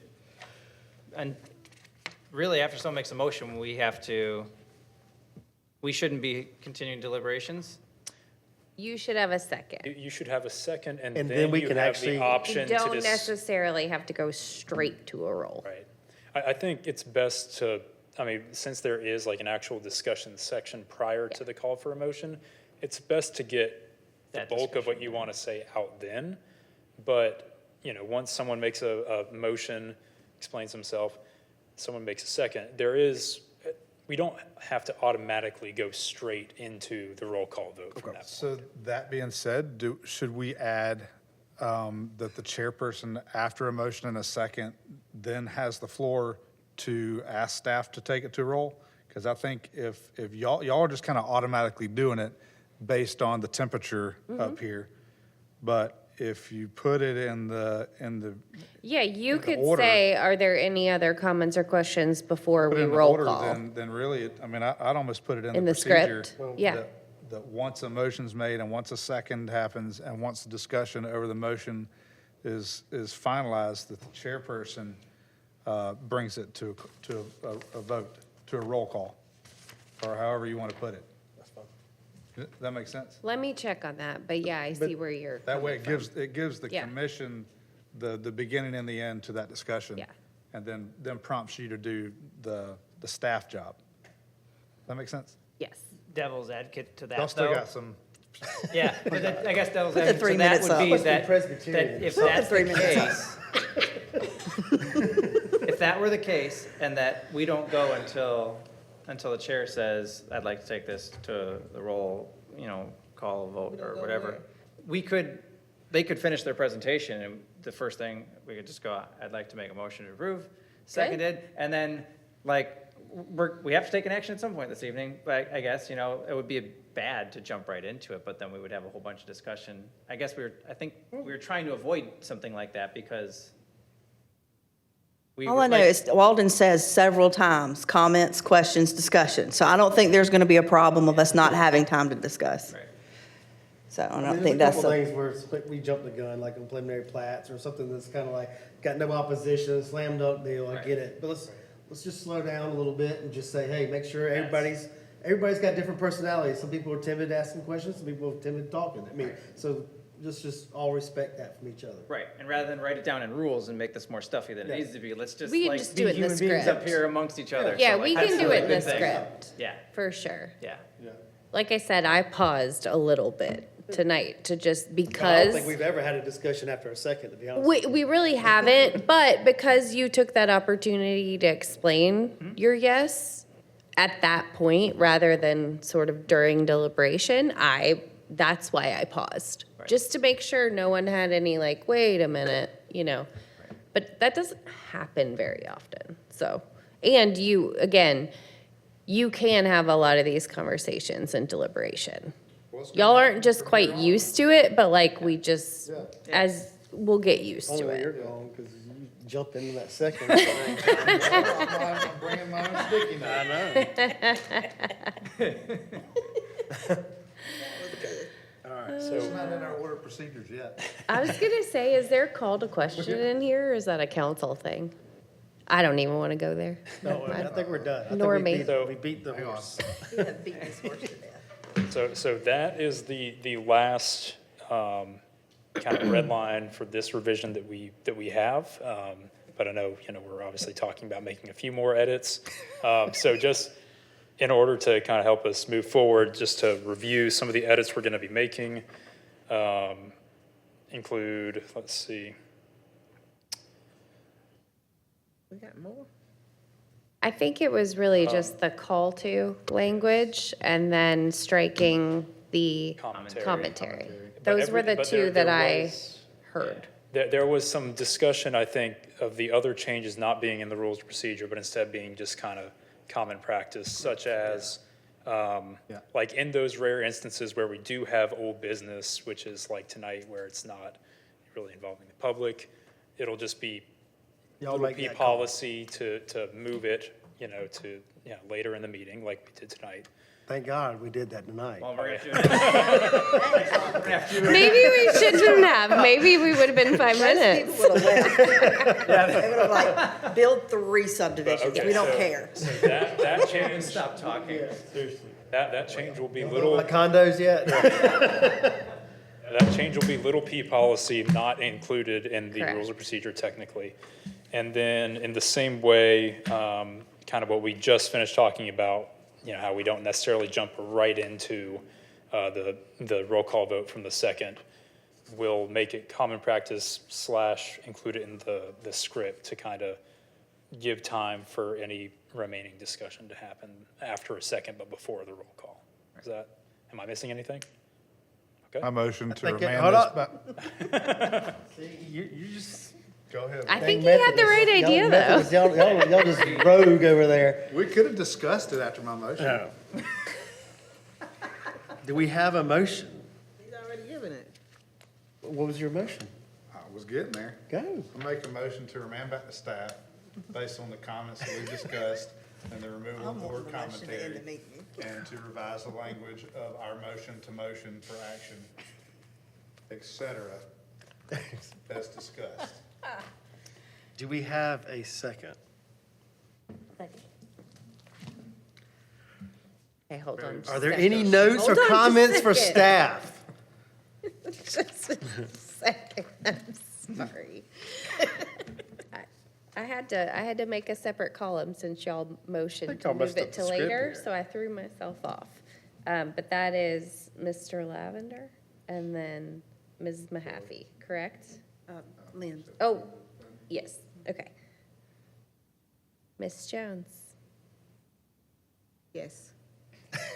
[SPEAKER 11] and really after someone makes a motion, we shouldn't be continuing deliberations?
[SPEAKER 4] You should have a second.
[SPEAKER 6] You should have a second, and
[SPEAKER 1] And then
[SPEAKER 6] then
[SPEAKER 1] we
[SPEAKER 6] you
[SPEAKER 1] can
[SPEAKER 6] have
[SPEAKER 1] actually-
[SPEAKER 6] the
[SPEAKER 4] You
[SPEAKER 6] option to
[SPEAKER 4] don't
[SPEAKER 6] dis-
[SPEAKER 4] necessarily have to go straight to a roll.
[SPEAKER 6] Right. I think it's best to, I mean, since there is like an actual discussion section prior to the call for a motion, it's best to get the
[SPEAKER 11] That
[SPEAKER 6] bulk of what you want to say out then. But, you know, once someone makes a motion, explains himself, someone makes a second, we don't have to automatically go straight into the roll call vote from that point.
[SPEAKER 7] So that being said, should we add that the chairperson, after a motion and a second, then has the floor to ask staff to take it to roll? Because I think if y'all are just kind of automatically doing it based on the temperature up here, but if you put it in the
[SPEAKER 4] Yeah, you
[SPEAKER 7] In the
[SPEAKER 4] could
[SPEAKER 7] order.
[SPEAKER 4] say, are there any other comments or questions before
[SPEAKER 7] put it
[SPEAKER 4] we
[SPEAKER 7] in the
[SPEAKER 4] roll
[SPEAKER 7] order,
[SPEAKER 4] call?
[SPEAKER 7] then really, I mean, I'd almost put it in
[SPEAKER 4] In
[SPEAKER 7] the
[SPEAKER 4] the
[SPEAKER 7] procedure.
[SPEAKER 4] script? Yeah.
[SPEAKER 7] That once a motion's made and once a second happens and once the discussion over the motion is finalized, that the chairperson brings it to a vote, to a roll call, or however you want to put it. Does that make sense?
[SPEAKER 4] Let me check on that, but yeah, I see where you're
[SPEAKER 7] That way
[SPEAKER 4] coming
[SPEAKER 7] it gives the
[SPEAKER 4] Yeah.
[SPEAKER 7] commission the beginning and the end to that discussion.
[SPEAKER 4] Yeah.
[SPEAKER 7] And then prompts you to do the staff job. That make sense?
[SPEAKER 4] Yes.
[SPEAKER 11] Devil's advocate to
[SPEAKER 7] Y'all
[SPEAKER 11] that
[SPEAKER 7] still
[SPEAKER 11] though.
[SPEAKER 7] got some,
[SPEAKER 11] Yeah, but I guess devil's
[SPEAKER 3] Put the
[SPEAKER 11] advocate
[SPEAKER 3] 3
[SPEAKER 11] to that
[SPEAKER 3] minutes
[SPEAKER 11] would
[SPEAKER 3] up.
[SPEAKER 11] be
[SPEAKER 1] Must be
[SPEAKER 11] that
[SPEAKER 1] Presbyterian.
[SPEAKER 11] if
[SPEAKER 3] Put the
[SPEAKER 11] that's
[SPEAKER 3] 3
[SPEAKER 11] the
[SPEAKER 3] minutes
[SPEAKER 11] case, if that were the case, and that we don't go until the chair says, I'd like to take this to the roll, call a vote or whatever, they could finish their presentation, and the first thing, we could just go, I'd like to make a motion to approve, seconded, and then, we have to take an action at some point this evening, but I guess, it would be bad to jump right into it, but then we would have a whole bunch of discussion. I think we were trying to avoid something like that because
[SPEAKER 3] All I know is Walden says several times, comments, questions, discussion. So I don't think there's going to be a problem of us not having time to discuss.
[SPEAKER 11] Right.
[SPEAKER 3] So I
[SPEAKER 1] I
[SPEAKER 3] don't
[SPEAKER 1] mean,
[SPEAKER 3] think
[SPEAKER 1] there's a
[SPEAKER 3] that's,
[SPEAKER 1] couple things where we jump the gun, like on preliminary plats or something that's kind of like, got no opposition, slam dunk deal, I get it. But let's just slow down a little bit and just say, hey, make sure everybody's got different personalities. Some people are timid asking questions, some people are timid talking. I mean, so just all respect that from each other.
[SPEAKER 11] Right, and rather than write it down in rules and make this more stuffy than it needs to be, let's just
[SPEAKER 4] We can
[SPEAKER 11] like
[SPEAKER 4] just
[SPEAKER 11] be
[SPEAKER 4] do it in the
[SPEAKER 11] human beings
[SPEAKER 4] script.
[SPEAKER 11] up here amongst each other.
[SPEAKER 4] Yeah,
[SPEAKER 11] So,
[SPEAKER 4] we
[SPEAKER 11] like,
[SPEAKER 4] can
[SPEAKER 11] that's
[SPEAKER 4] do
[SPEAKER 11] really
[SPEAKER 4] it in
[SPEAKER 11] a
[SPEAKER 4] the
[SPEAKER 11] good thing.
[SPEAKER 4] script,
[SPEAKER 11] Yeah,
[SPEAKER 4] for sure.
[SPEAKER 11] yeah.
[SPEAKER 4] Like I said, I paused a little bit tonight to just
[SPEAKER 1] I don't
[SPEAKER 4] because
[SPEAKER 1] think we've ever had a discussion after a second, to be honest.
[SPEAKER 4] we really haven't, but because you took that opportunity to explain your yes at that point rather than sort of during deliberation, that's why I paused. Just to make sure no one had any like, wait a minute, But that doesn't happen very often, so. And you can have a lot of these conversations in deliberation. Y'all aren't just quite used to it, but like we just, we'll get used
[SPEAKER 1] Only
[SPEAKER 4] to
[SPEAKER 1] when you're
[SPEAKER 4] it.
[SPEAKER 1] gone, because you jumped into that second.
[SPEAKER 7] I'm bringing my own sticky note.
[SPEAKER 6] So
[SPEAKER 7] It's not in our order of procedures yet.
[SPEAKER 4] I was gonna say, is there a call to question in here, or is that a council thing? I don't even want to go there.
[SPEAKER 1] No, I think we're done. I think
[SPEAKER 4] Nor
[SPEAKER 1] we
[SPEAKER 4] me.
[SPEAKER 1] beat the horse.
[SPEAKER 6] So that is the last kind of red line for this revision that we have. But I know, we're obviously talking about making a few more edits. So just in order to kind of help us move forward, just to review some of the edits we're going to be making, include, let's see,
[SPEAKER 13] We got more?
[SPEAKER 4] I think it was really just the call to language and then striking the commentary. Those were the two that I heard.
[SPEAKER 6] There was some discussion, I think, of the other changes not being in the rules of procedure, but instead being just kind of common practice, such as, like in those rare instances where we do have old business, which is like tonight where it's not really involving the public, it'll just be
[SPEAKER 1] Y'all
[SPEAKER 6] little
[SPEAKER 1] make
[SPEAKER 6] P
[SPEAKER 1] that call.
[SPEAKER 6] policy to move it, to, later in the meeting like we did tonight.
[SPEAKER 1] Thank God we did that tonight.
[SPEAKER 11] Well, we're gonna have to-
[SPEAKER 4] Maybe we shouldn't have. Maybe we would have been 5 minutes.
[SPEAKER 3] People would have left. They would have like, build 3 subdivisions,
[SPEAKER 6] Okay,
[SPEAKER 3] we don't
[SPEAKER 6] so-
[SPEAKER 3] care.
[SPEAKER 6] So that change,
[SPEAKER 11] Stop talking.
[SPEAKER 6] that change will be
[SPEAKER 1] Little
[SPEAKER 6] little,
[SPEAKER 1] like condos yet?
[SPEAKER 6] that change will be little P policy, not included in the rules
[SPEAKER 4] Correct.
[SPEAKER 6] of procedure technically. And then in the same way, kind of what we just finished talking about, how we don't necessarily jump right into the roll call vote from the second. We'll make it common practice / include it in the script to kind of give time for any remaining discussion to happen after a second, but before the roll call. Am I missing anything?
[SPEAKER 7] I motion to
[SPEAKER 1] think it-
[SPEAKER 7] remand
[SPEAKER 1] hold
[SPEAKER 7] this
[SPEAKER 1] up.
[SPEAKER 7] back.
[SPEAKER 1] You just.
[SPEAKER 7] Go ahead.
[SPEAKER 4] I think he had the right idea, though.
[SPEAKER 1] Y'all just rogue over there.
[SPEAKER 12] We could have discussed it after my motion.
[SPEAKER 1] Do we have a motion?
[SPEAKER 13] He's already given it.
[SPEAKER 1] What was your motion?
[SPEAKER 12] I was getting there.
[SPEAKER 1] Go.
[SPEAKER 12] I make a motion to remand back to staff based on the comments that we discussed and the removal of the word commentary, and to revise the language of our motion to motion for action, et cetera, as discussed.
[SPEAKER 1] Do we have a second?
[SPEAKER 3] Okay, hold on.
[SPEAKER 1] Are there any notes or
[SPEAKER 3] Hold on just a
[SPEAKER 1] comments for
[SPEAKER 3] second.
[SPEAKER 1] staff?
[SPEAKER 3] Just a second, I'm sorry.
[SPEAKER 4] I had to make a separate column since y'all motioned
[SPEAKER 1] think
[SPEAKER 4] to
[SPEAKER 1] I
[SPEAKER 4] move
[SPEAKER 1] messed up
[SPEAKER 4] it
[SPEAKER 1] the
[SPEAKER 4] to
[SPEAKER 1] script
[SPEAKER 4] later,
[SPEAKER 1] here.
[SPEAKER 4] so I threw myself off. But that is Mr. Lavender and then Ms. Mahaffey, correct?
[SPEAKER 3] Lynn,
[SPEAKER 4] Oh, yes, okay. Ms. Jones,
[SPEAKER 13] Yes.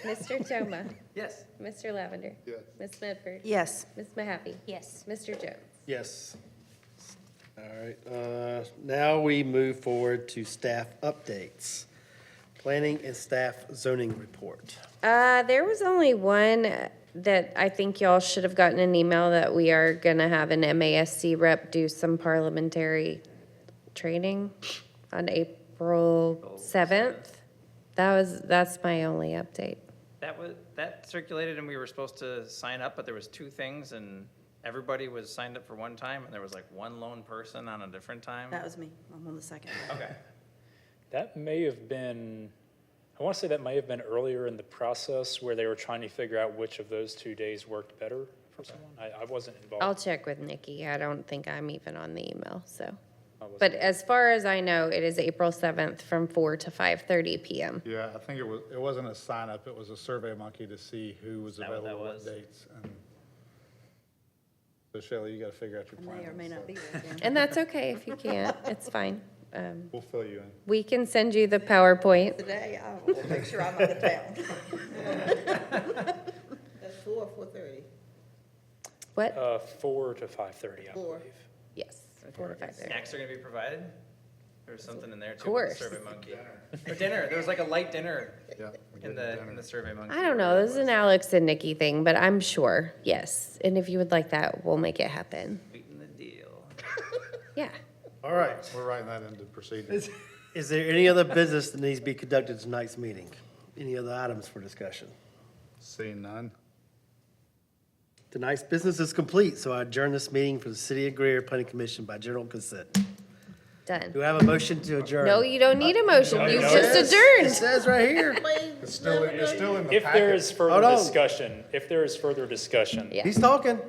[SPEAKER 4] Mr. Toma,
[SPEAKER 11] Yes.
[SPEAKER 4] Mr. Lavender.
[SPEAKER 12] Yes.
[SPEAKER 4] Ms. Medford.
[SPEAKER 3] yes.
[SPEAKER 4] Ms. Mahaffey.
[SPEAKER 14] Yes.
[SPEAKER 4] Mr. Jones.
[SPEAKER 1] Yes. All right, now we move forward to staff updates. Planning and staff zoning report.
[SPEAKER 4] There was only one that I think y'all should have gotten an email that we are gonna have an MASC rep do some parliamentary training on April 7th. That's my only update.
[SPEAKER 11] That circulated and we were supposed to sign up, but there was 2 things and everybody was signed up for one time and there was like one lone person on a different time.
[SPEAKER 3] That was me, I'm on the second.
[SPEAKER 11] Okay.
[SPEAKER 6] That may have been, I want to say that may have been earlier in the process where they were trying to figure out which of those 2 days worked better for someone. I wasn't involved.
[SPEAKER 4] I'll check with Nikki. I don't think I'm even on the email, so.
[SPEAKER 6] I wasn't-
[SPEAKER 4] But as far as I know, it is April 7th from 4 to 5:30 PM.
[SPEAKER 7] Yeah, I think it wasn't a sign up, it was a Survey Monkey to see who was
[SPEAKER 11] that what that
[SPEAKER 7] available, what
[SPEAKER 11] was?
[SPEAKER 7] dates. And so Shelley, you gotta figure out your
[SPEAKER 3] I
[SPEAKER 7] plan.
[SPEAKER 3] may or may not be there again.
[SPEAKER 4] And that's okay if you can't. It's fine.
[SPEAKER 7] We'll fill you in.
[SPEAKER 4] We can send you the PowerPoint.
[SPEAKER 3] Today, I will make sure I'm out of town.
[SPEAKER 13] That's 4 or 4:30.
[SPEAKER 4] What?
[SPEAKER 6] 4 to 5:30, I
[SPEAKER 13] 4.
[SPEAKER 6] believe.
[SPEAKER 4] Yes, 4 to 5:30.
[SPEAKER 11] Snacks are gonna be provided? There's something in there too.
[SPEAKER 4] Of
[SPEAKER 11] with the
[SPEAKER 4] course.
[SPEAKER 11] Survey Monkey. Or dinner, there was like a light dinner
[SPEAKER 7] Yeah. we
[SPEAKER 11] in
[SPEAKER 7] did
[SPEAKER 11] the
[SPEAKER 7] dinner.
[SPEAKER 11] Survey Monkey.
[SPEAKER 4] I don't know. This is an Alex and Nikki thing, but I'm sure, yes. And if you would like that, we'll make it happen.
[SPEAKER 11] Sweeten the deal.
[SPEAKER 4] Yeah.
[SPEAKER 1] All right.
[SPEAKER 7] We're writing that into proceedings.
[SPEAKER 1] Is there any other business that needs to be conducted at tonight's meeting? Any other items for discussion?
[SPEAKER 7] Seeing none.
[SPEAKER 1] Tonight's business is complete, so I adjourn this meeting for the City of Greer Planning Commission by general consent.
[SPEAKER 4] Done.
[SPEAKER 1] Do I have a motion to adjourn?
[SPEAKER 4] No, you don't need a motion. You
[SPEAKER 6] no,
[SPEAKER 4] just
[SPEAKER 1] It
[SPEAKER 4] adjourned.
[SPEAKER 1] says right here.
[SPEAKER 12] It's still in the
[SPEAKER 6] If there
[SPEAKER 12] packet.
[SPEAKER 6] is further
[SPEAKER 1] Hold on.
[SPEAKER 6] discussion, if there is further discussion,
[SPEAKER 4] Yeah.
[SPEAKER 1] He's talking.